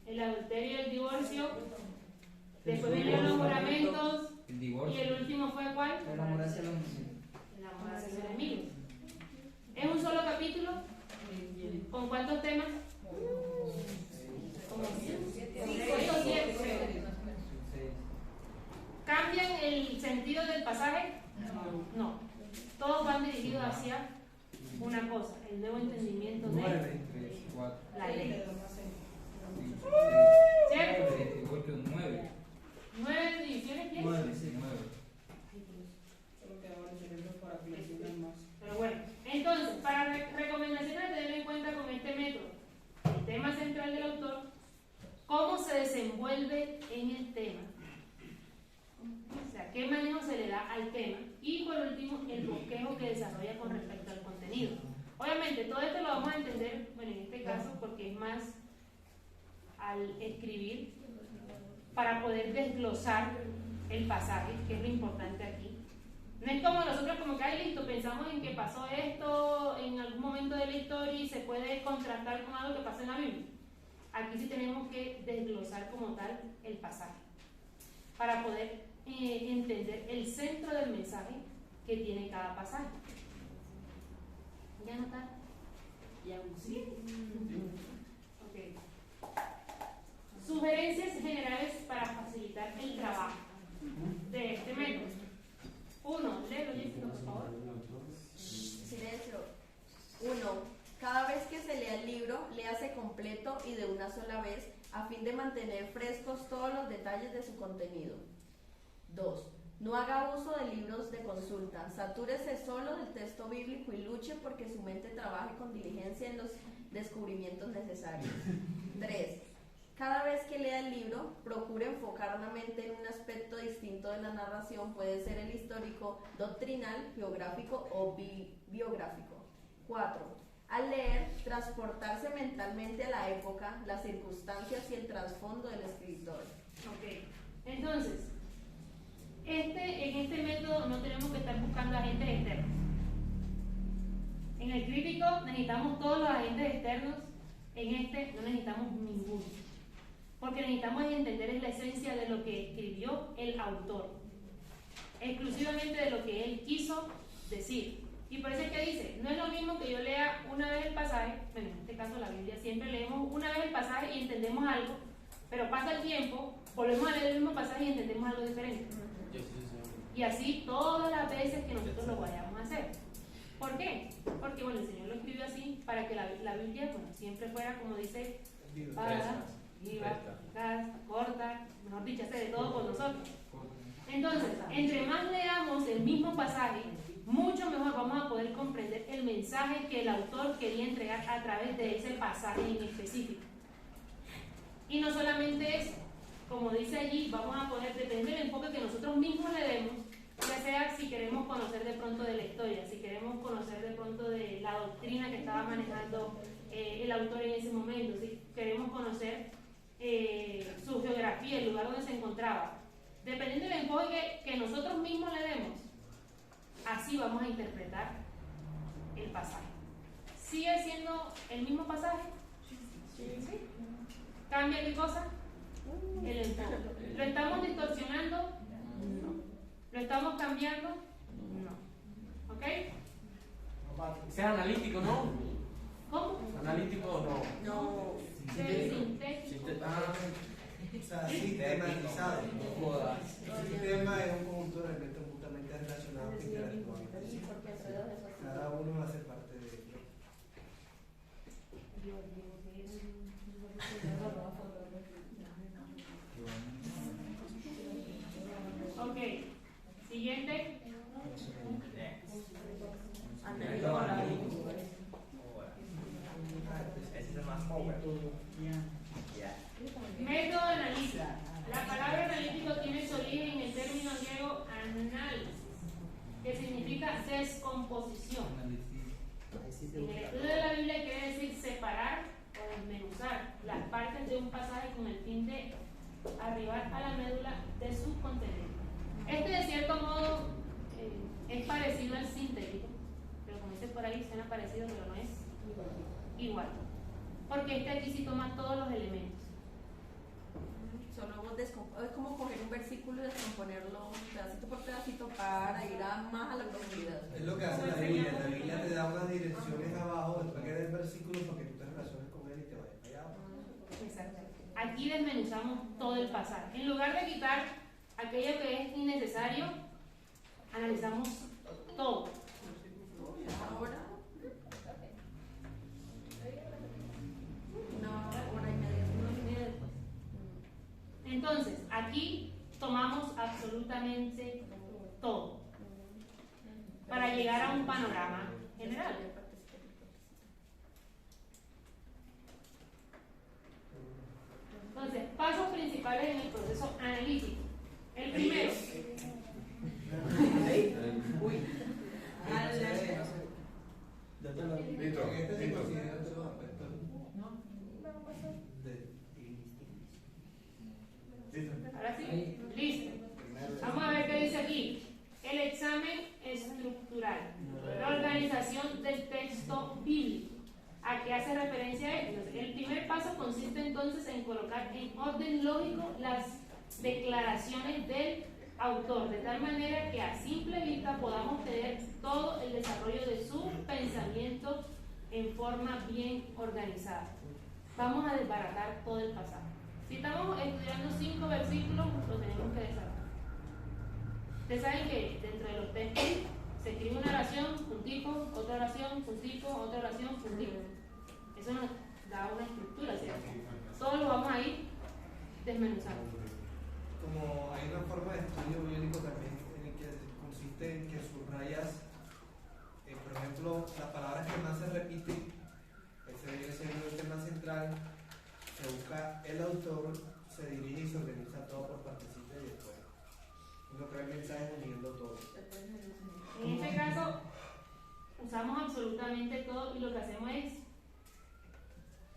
el adulterio y el divorcio, después vinieron los juramentos, y el último fue ¿cuál? El amor hacia los El amor hacia los enemigos. ¿Es un solo capítulo? ¿Con cuántos temas? Como 7. ¿Cambian el sentido del pasaje? No. Todos van dirigidos hacia una cosa, el nuevo entendimiento de la ley. ¿Cierto? 9 divisiones tienes. 9. Pero bueno, entonces, para recomendaciones a tener en cuenta con este método, el tema central del autor, cómo se desenvuelve en el tema, o sea, qué manejo se le da al tema, y por último, el bosquejo que desarrolla con respecto al contenido. Obviamente, todo esto lo vamos a entender, bueno, en este caso, porque es más al escribir, para poder desglosar el pasaje, que es lo importante aquí. No es como nosotros como que, ay, listo, pensamos en que pasó esto en algún momento de la historia y se puede contrastar con algo que pasa en la Biblia. Aquí sí tenemos que desglosar como tal el pasaje para poder entender el centro del mensaje que tiene cada pasaje. ¿Ya notaron? ¿Ya? ¿Sí? Ok. Sugerencias generales para facilitar el trabajo de este método. 1. Léelo, Jessica, por favor. Silencio. 1. Cada vez que se lea el libro, léase completo y de una sola vez, a fin de mantener frescos todos los detalles de su contenido. 2. No haga uso de libros de consulta. Satúrese solo del texto bíblico y luche porque su mente trabaje con diligencia en los descubrimientos necesarios. 3. Cada vez que lea el libro, procure enfocar una mente en un aspecto distinto de la narración, puede ser el histórico, doctrinal, geográfico o biográfico. 4. Al leer, transportarse mentalmente a la época, las circunstancias y el trasfondo del escritor. Ok, entonces, en este método no tenemos que estar buscando agentes externos. En el crítico necesitamos todos los agentes externos, en este no necesitamos ninguno. Porque necesitamos entender la esencia de lo que escribió el autor, exclusivamente de lo que él quiso decir. Y por eso es que dice, no es lo mismo que yo lea una vez el pasaje, bueno, en este caso la Biblia, siempre leemos una vez el pasaje y entendemos algo, pero pasa el tiempo, volvemos a leer el mismo pasaje y entendemos algo diferente. Y así todas las veces que nosotros lo vayamos a hacer. ¿Por qué? Porque bueno, el Señor lo escribió así para que la Biblia bueno, siempre fuera, como dice, para, viva, corta, mejor dicho, hace de todo por nosotros. Entonces, entre más leamos el mismo pasaje, mucho mejor vamos a poder comprender el mensaje que el autor quería entregar a través de ese pasaje en específico. Y no solamente eso, como dice allí, vamos a poder, depende del enfoque que nosotros mismos le demos, ya sea si queremos conocer de pronto de la historia, si queremos conocer de pronto de la doctrina que estaba manejando el autor en ese momento, si queremos conocer su geografía, el lugar donde se encontraba. Dependiendo del enfoque que nosotros mismos le demos, así vamos a interpretar el pasaje. ¿Sigue siendo el mismo pasaje? ¿Sí? ¿Cambia qué cosa? El enfoque. ¿Lo estamos distorsionando? No. ¿Lo estamos cambiando? No. ¿Ok? Sea analítico, ¿no? ¿Cómo? Analítico no. No. Sintético. O sea, sistematizado. Un tema es un conjunto de elementos justamente relacionados que interactúan. Cada uno va a ser parte de ello. Ok, siguiente. Ese es el más power. Método analítico. La palabra analítico tiene su origen en el término griego análisis, que significa descomposición. En el estudio de la Biblia quiere decir separar o desmenuzar las partes de un pasaje con el fin de arribar a la médula de su contenido. Este de cierto modo es parecido al sintético, pero como dice por ahí suena parecido, pero no es igual. Porque este aquí sí toma todos los elementos. Es como coger un versículo y descomponerlo pedacito por pedacito para ir más a la profundidad. Es lo que hace la Biblia. La Biblia te da unas direcciones abajo, después que des versículos para que tú te relaciones con él y te vayas para allá. Exacto. Aquí desmenuzamos todo el pasaje. En lugar de quitar aquello que es innecesario, analizamos todo. Ahora, una hora y media después. Entonces, aquí tomamos absolutamente todo para llegar a un panorama general. Entonces, pasos principales en el proceso analítico. El primero. Ahora sí, listo. Vamos a ver qué dice aquí. El examen estructural, la organización del texto bíblico. ¿A qué hace referencia esto? El primer paso consiste entonces en colocar en orden lógico las declaraciones del autor, de tal manera que a simple vista podamos tener todo el desarrollo de su pensamiento en forma bien organizada. Vamos a desbaratar todo el pasaje. Si estamos estudiando 5 versículos, lo tenemos que desarrollar. Ustedes saben que dentro de los textos se escribe una oración, puntico, otra oración, puntico, otra oración, puntico. Eso nos da una estructura, ¿cierto? Todo lo vamos a ir desmenuzando. Como hay una forma de estudio bíblico también en el que consiste en que subrayas, por ejemplo, las palabras que más se repiten, ese viene siendo el tema central, se busca el autor, se dirige y se organiza todo por partecitas y después uno crea el mensaje uniendo todo. En este caso, usamos absolutamente todo y lo que hacemos es,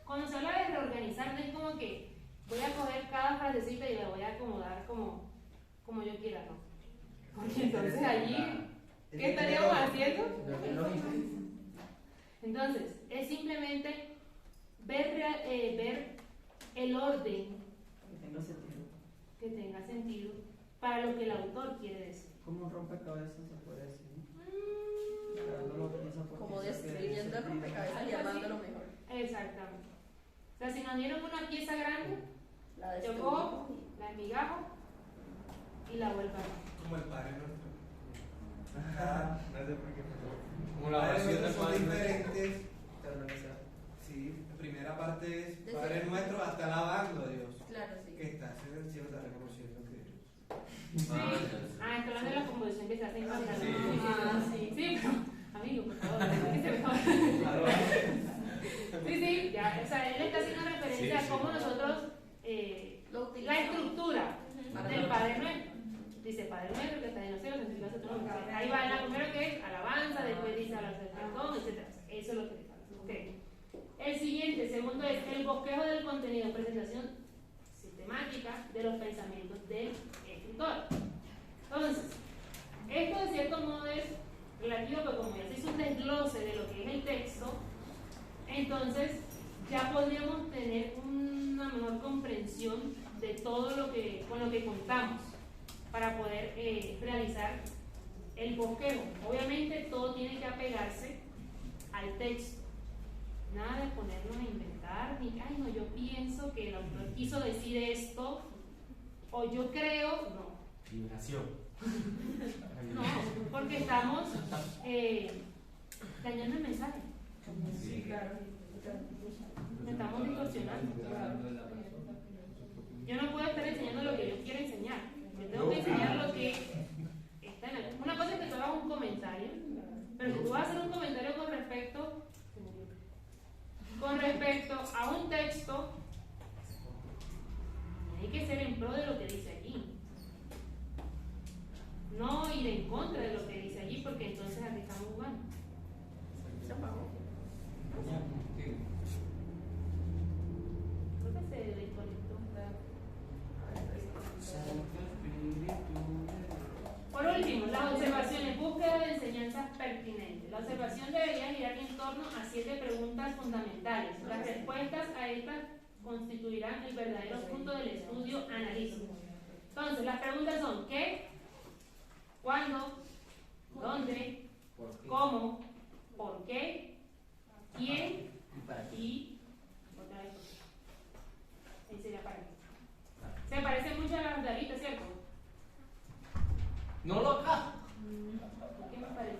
cuando se habla de reorganizar, no es como que voy a coger cada frasecita y la voy a acomodar como yo quiera, ¿no? Porque entonces allí, ¿qué estaríamos haciendo? Entonces, es simplemente ver el orden que tenga sentido para lo que el autor quiere decir. Como un rompecabezas se puede decir. Como describiendo el rompecabezas y armándolo mejor. Exactamente. O sea, si nos dieron una pieza grande, la yo cojo, la enmigajo y la vuelvo a armar. Como el Padre Nuestro. No sé por qué. Como la oración de son Padre diferentes. Sí, la primera parte es Padre nuestro, hasta alabando a Dios. Claro, sí. Que estás en el cielo, está reconociendo que Sí. Está hablando de la composición que se hace en casa. Sí. Sí, pero, amigo, por favor, sí, ya, o sea, él está haciendo referencia a cómo nosotros, la estructura del Padre Nuestro. Dice Padre Nuestro que está en los cielos, santificado sea tu nombre. Ahí va la primero que es alabanza, después dice hablar del perdón, etc. Eso es lo que le falta. Okay. El siguiente, segundo, es el bosquejo del contenido, presentación sistemática de los pensamientos del escritor. Entonces, esto de cierto modo es relativo, pero como ya se hizo un desglose de lo que es el texto, entonces ya podríamos tener una mejor comprensión de todo lo que, con lo que contamos para poder realizar el bosquejo. Obviamente todo tiene que apegarse al texto. Nada de ponernos a inventar, ni, ay no, yo pienso que el autor quiso decir esto, o yo creo, no. Vibración. No, porque estamos dañando el mensaje. Sí, claro. Estamos distorsionando. Yo no puedo estar enseñando lo que yo quiero enseñar. Yo tengo que enseñar lo que está en el... Una cosa es que tú hagas un comentario, pero si tú vas a hacer un comentario con respecto a un texto, hay que ser en pro de lo que dice allí. No ir en contra de lo que dice allí, porque entonces aquí estamos jugando. ¿Se apagó? Creo que se desconectó. Por último, las observaciones, búsqueda de enseñanzas pertinentes. La observación debería girar en torno a 7 preguntas fundamentales. Las respuestas a estas constituirán el verdadero punto del estudio analítico. Entonces, las preguntas son ¿qué? ¿Cuándo? ¿Dónde? ¿Cómo? ¿Por qué? ¿Quién? Y otra vez. Ahí sería para qué. Se parece mucho a las de ahorita, ¿cierto? No loca. ¿Qué me pareció?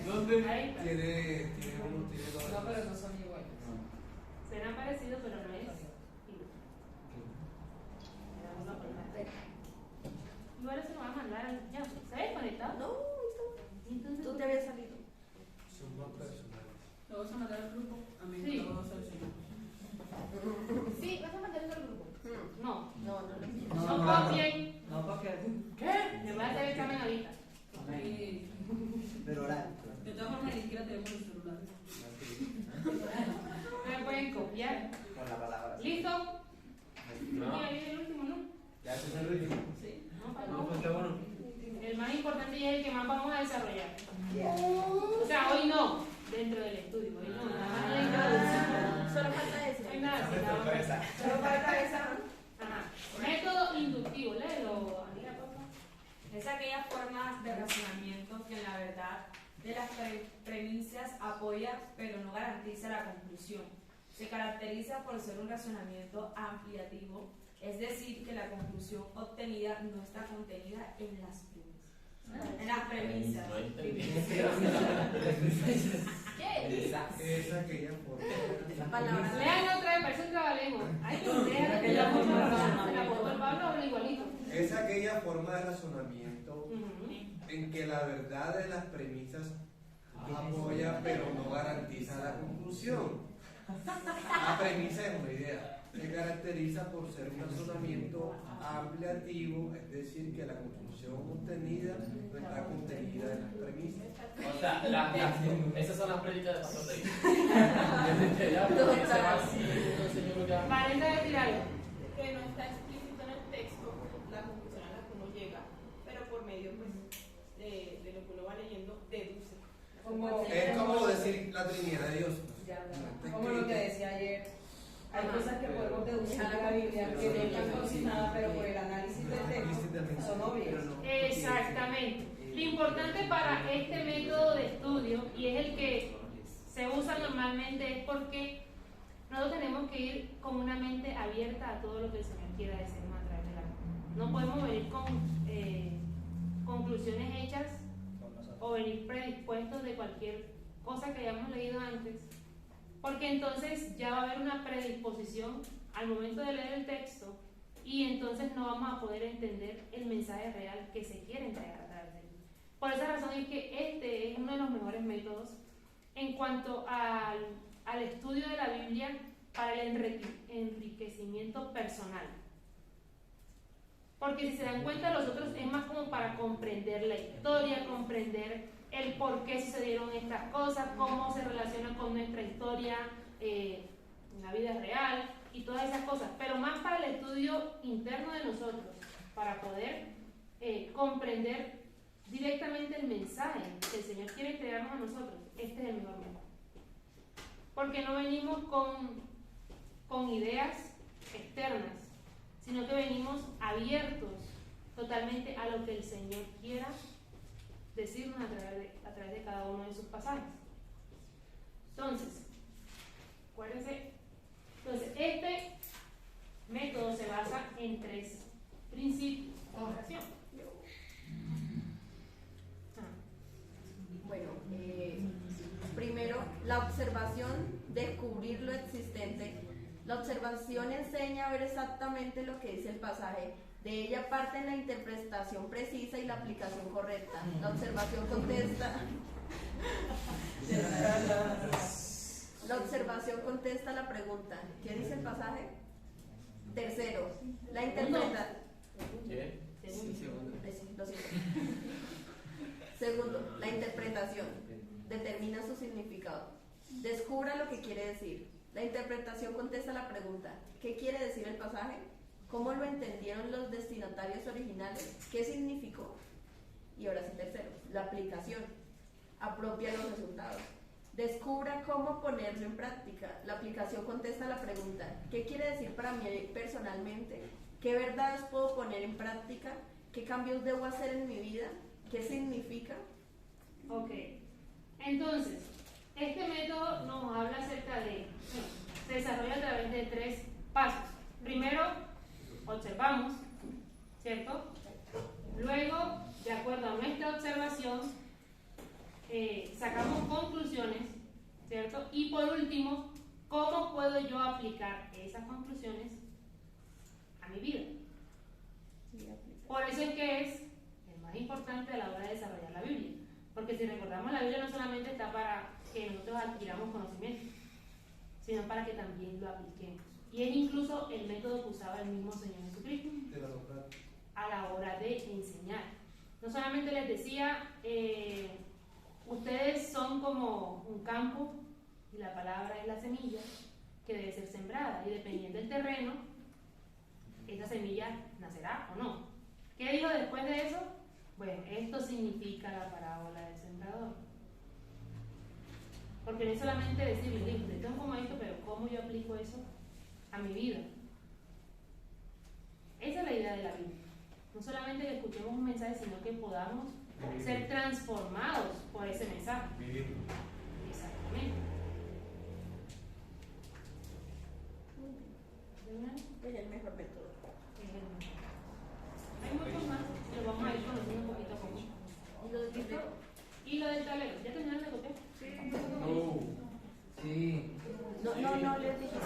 ¿Dónde? Ahí está. tiene dos. No, pero no son iguales. Serán parecidos, pero no es igual. Igual eso lo va a mandar. Ya, ¿se ha desconectado? No, entonces tú te habías salido. Son más personales. ¿Lo vas a mandar al grupo? A mí Sí. no lo vas a decir. Sí, ¿vas a mandar eso al grupo? No. No, no lo envío. No copien. No, ¿para qué? ¿Qué? Me voy a hacer el examen ahorita. Sí. Pero oral. De todas formas, ni siquiera tenemos el celular. No me pueden copiar. Con la palabra. ¿Listo? No. Y ahí viene el último, ¿no? Ya ese es el último. Sí. No, pues qué bueno. El más importante y es el que más vamos a desarrollar. O sea, hoy no, dentro del estudio. Hoy no, nada más la introducción. Solo falta ese. No hay nada, sí, nada más. Solo falta esa. Ajá. Método inductivo, léelo, amiga, por favor. Es aquella forma de razonamiento que en la verdad de las premisas apoya pero no garantiza la conclusión. Se caracteriza por ser un razonamiento ampliativo, es decir, que la conclusión obtenida no está contenida en las premisas. En las premisas. No entendí. ¿Qué? Es aquella forma. Lean otra vez, parece un trabalengua. Ay, no, deja que ya mucho razón. El apóstol Pablo habla igualito. Es aquella forma de razonamiento en que la verdad de las premisas apoya pero no garantiza la conclusión. La premisa es una idea. Se caracteriza por ser un razonamiento ampliativo, es decir, que la conclusión obtenida no está contenida en las premisas. O sea, esas son las prédicas de Pastor David. Valenta de decir algo. Que no está explícito en el texto la conclusión a la que uno llega, pero por medio pues, de lo que uno va leyendo, deduce. Es como decir la Trinidad de Dios. Como lo que decía ayer. Hay cosas que podemos deducir de la Biblia que no están consignadas, pero por el análisis del texto son obvias. Exactamente. Lo importante para este método de estudio, y es el que se usa normalmente, es porque nosotros tenemos que ir con una mente abierta a todo lo que el Señor quiera decirnos a través de la Biblia. No podemos venir con conclusiones hechas o venir predispuestos de cualquier cosa que hayamos leído antes, porque entonces ya va a haber una predisposición al momento de leer el texto y entonces no vamos a poder entender el mensaje real que se quiere entregar a través de él. Por esa razón es que este es uno de los mejores métodos en cuanto al estudio de la Biblia para el enriquecimiento personal. Porque si se dan cuenta, los otros es más como para comprender la historia, comprender el por qué sucedieron estas cosas, cómo se relaciona con nuestra historia en la vida real y todas esas cosas, pero más para el estudio interno de nosotros, para poder comprender directamente el mensaje que el Señor quiere entregarnos a nosotros. Este es el mejor método. Porque no venimos con ideas externas, sino que venimos abiertos totalmente a lo que el Señor quiera decirnos a través de cada uno de sus pasajes. Entonces, acuérdense, este método se basa en 3 principios de oración. Bueno, primero, la observación, descubrir lo existente. La observación enseña a ver exactamente lo que dice el pasaje. De ella parte la interpretación precisa y la aplicación correcta. La observación contesta la pregunta. ¿Qué dice el pasaje? Tercero, la interpretación. Segundo, la interpretación determina su significado. Descubra lo que quiere decir. La interpretación contesta la pregunta: ¿qué quiere decir el pasaje? ¿Cómo lo entendieron los destinatarios originales? ¿Qué significó? Y ahora sí, tercero, la aplicación. Apropia los resultados. Descubra cómo ponerlo en práctica. La aplicación contesta la pregunta: ¿qué quiere decir para mí personalmente? ¿Qué verdades puedo poner en práctica? ¿Qué cambios debo hacer en mi vida? ¿Qué significa? Ok, entonces, este método nos habla acerca de, se desarrolla a través de 3 pasos. Primero, observamos, ¿cierto? Luego, de acuerdo a nuestra observación, sacamos conclusiones, ¿cierto? Y por último, ¿cómo puedo yo aplicar esas conclusiones a mi vida? Por eso es que es el más importante a la hora de desarrollar la Biblia. Porque si recordamos, la Biblia no solamente está para que nosotros adquiramos conocimiento, sino para que también lo apliquemos. Y es incluso el método que usaba el mismo Señor Jesucristo a la hora de enseñar. No solamente les decía, ustedes son como un campo y la palabra es la semilla que debe ser sembrada, y dependiendo del terreno, esa semilla nacerá o no. ¿Qué dijo después de eso? Bueno, esto significa la parábola del sembrador. Porque no es solamente decir, ustedes son como esto, pero ¿cómo yo aplico eso a mi vida? Esa es la idea de la Biblia. No solamente que escuchemos un mensaje, sino que podamos ser transformados por ese mensaje. Exactamente. Es el mejor método. Hay muchos más, los vamos a ir conociendo un poquito a poco. ¿Y lo del tablero? ¿Y lo del tablero? ¿Ya terminaron de copiar? Sí. No les dije.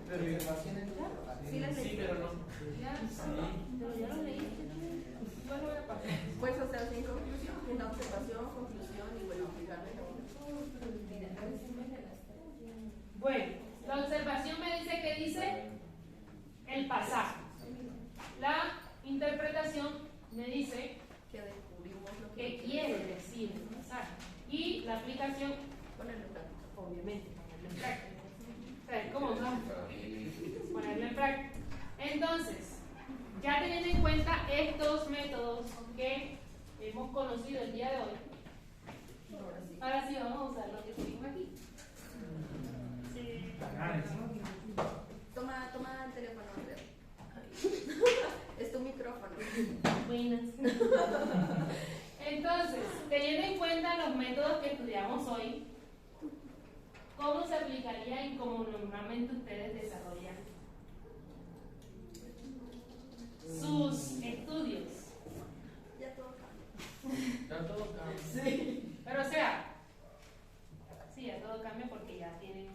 Pero ¿y ecuaciones? Sí, les leí. Sí, pero no. Pero ya lo leíste. Pues, o sea, sin conclusión, en la observación, conclusión y bueno, aplicarle la Bueno, la observación me dice que dice el pasaje. La interpretación me dice que descubrimos lo que quiere decir el mensaje. Y la aplicación, ponerlo en práctica. Obviamente, ponerlo en práctica. ¿Sabes cómo vamos? Ponerlo en práctica. Entonces, ya teniendo en cuenta estos métodos que hemos conocido el día de hoy, ahora sí vamos a usar lo que tuvimos aquí. Toma el teléfono, Andrea. Es tu micrófono. Buenas. Entonces, teniendo en cuenta los métodos que estudiamos hoy, ¿cómo se aplicaría y cómo normalmente ustedes desarrollan sus estudios? Ya todo cambia. Ya todo cambia. Sí. Pero o sea, sí, ya todo cambia porque ya tienen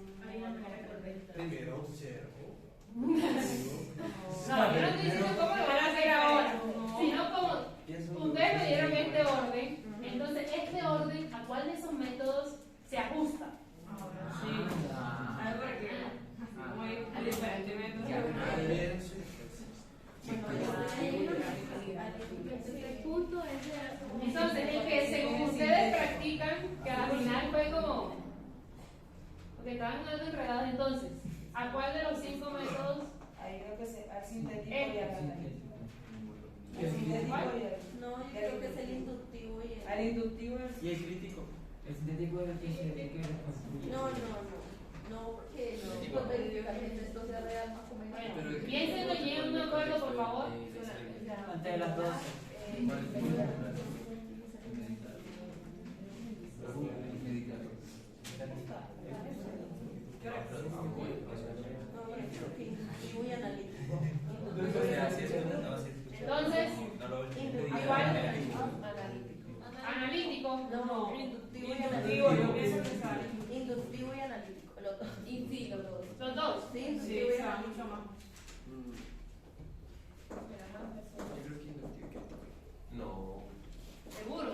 Primero observo. No, yo no estoy diciendo cómo lo van a hacer ahora, sino como ustedes me dieron este orden, entonces este orden, ¿a cuál de esos métodos se ajusta? Sí. Muy diferente método. Entonces, el que según ustedes practican, que al final fue como, porque estaban dando enredados, entonces, ¿a cuál de los 5 métodos? Ahí creo que al sintético y al analítico. No, yo creo que es el inductivo y el... Al inductivo y el crítico. El sintético es el que se No, porque no, verificamente esto sea real más o menos. Piénsenlo y lleguen a un acuerdo, por favor. Antes de las 12. Muy analítico. Entonces, ¿a cuál? Analítico. No, inductivo y Inductivo, analítico. yo pienso que sale. Inductivo y analítico. Los dos. Y sí, los dos. ¿Los dos? Sí, Sí, inductivo y se va analítico. mucho más. No. ¿Seguro?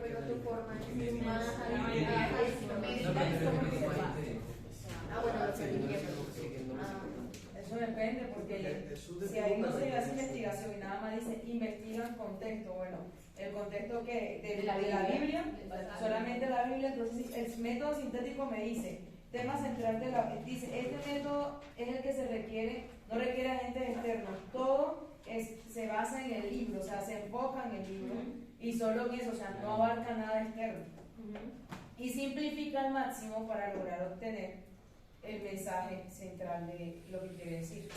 Pero tu forma es más Eso depende, porque si ahí no se le hace investigación y nada más dice investigan contexto, bueno, el contexto que de la Biblia, solamente la Biblia, entonces el método sintético me dice, tema central de la, dice, este método es el que se requiere, no requiere agentes externos, todo se basa en el libro, o sea, se enfoca en el libro y solo en eso, o sea, no abarca nada externo. Y simplifica al máximo para lograr obtener el mensaje central de lo que quiere decir.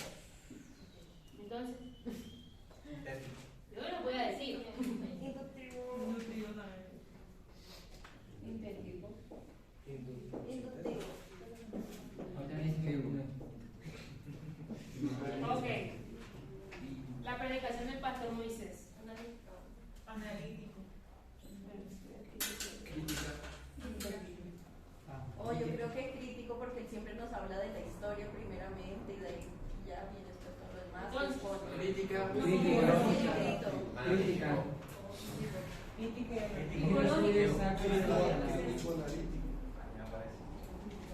Entonces, yo lo voy a decir. Inductivo también. Sintético. Inductivo. Ok. La predicación del pastor Moisés. Analítico. Oh, yo creo que es crítico porque él siempre nos habla de la historia primeramente y de ahí ya viene después todo lo demás. Crítica.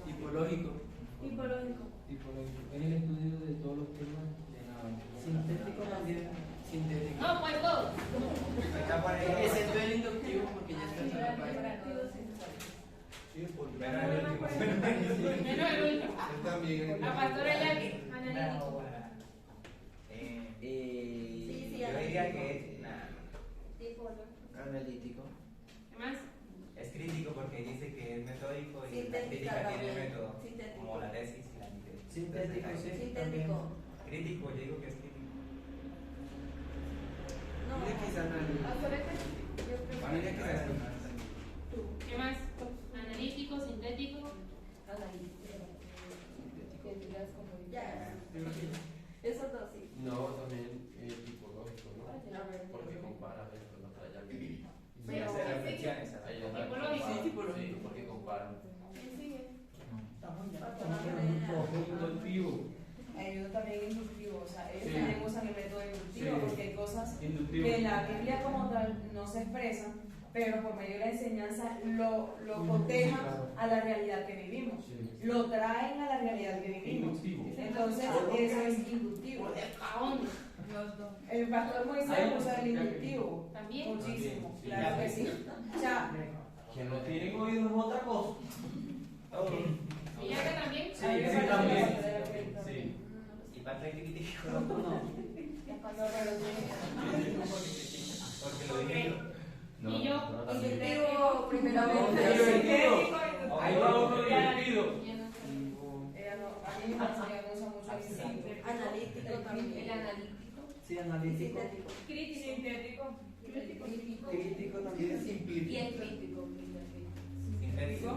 Tipológico. Tipológico. Es el estudio de todos los temas de la sintético también. Sintético. No, pues todo. Excepto el inductivo porque ya está en la página. Menos el último. La pastora Jackie. Analítico. Yo diría que es analítico. ¿Qué más? Es crítico porque dice que es metódico y la crítica tiene método, como la tesis y la antítesis. Sintético, sí. Sintético. Crítico, yo digo que es crítico. No. ¿Qué más? Analítico, sintético. Ya. Esos dos sí. No, también tipológico, ¿no? Porque compara con la playa. Pero tipológico. Sí, tipológico, porque comparan. Inductivo. Ayuda también inductivo, o sea, ellos Sí. también usan el método inductivo Sí. porque hay cosas Inductivo. que en la Biblia como tal no se expresan, pero por medio de la enseñanza lo cotejan a la realidad que vivimos, lo traen a la realidad que vivimos. Inductivo. Entonces, eso es inductivo. El pastor Moisés usa el inductivo. También. Muchísimo, claro que sí. O sea, Que no tienen oídos es otra cosa. ¿Y ya que también? Sí, sí, también. Sí. Y parte crítico. Porque lo dije yo. ¿Y yo? Inductivo primeramente. Ahí va uno divertido. ella no, a mí me parece que ella no usa mucho el inductivo. Analítico también. El analítico. Sí, analítico. Sintético. Sintético. Crítico también. Y el crítico. Sintético.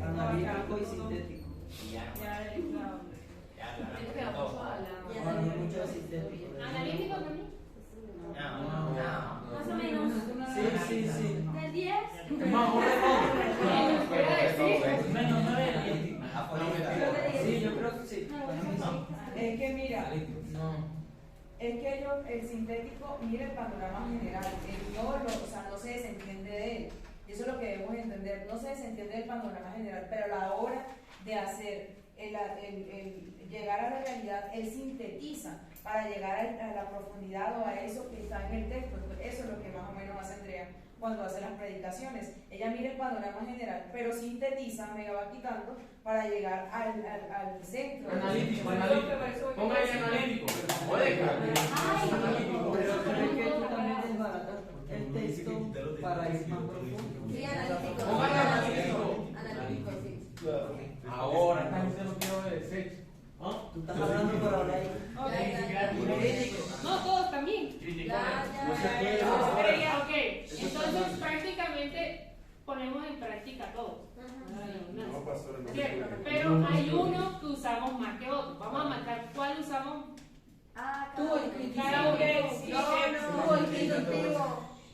Analítico y sintético. Ahora no mucho sintético. ¿Analítico también? No. Más o menos. Sí, es que el sintético mira el panorama general, no se desentiende de él. Eso es lo que debemos entender, no se desentiende del panorama general, pero a la hora de hacer llegar a la realidad, él sintetiza para llegar a la profundidad o a eso que está en el texto. Entonces, eso es lo que más o menos hace Andrea cuando hace las predicaciones. Ella mira el panorama general, pero sintetiza, me va quitando para llegar al centro. Analítico. Ponga ahí analítico. Pero creo que tú también desbaratas el texto para ir más profundo. Sí, analítico. Analítico, sí. Ahora, esta gente no quiere obedecer. Tú estás hablando para hablar. No, todos también. Ok, entonces prácticamente ponemos en práctica todo. Pero hay uno que usamos más que otro. Vamos a marcar cuál usamos. Tú, el cada uno. No, el indicativo.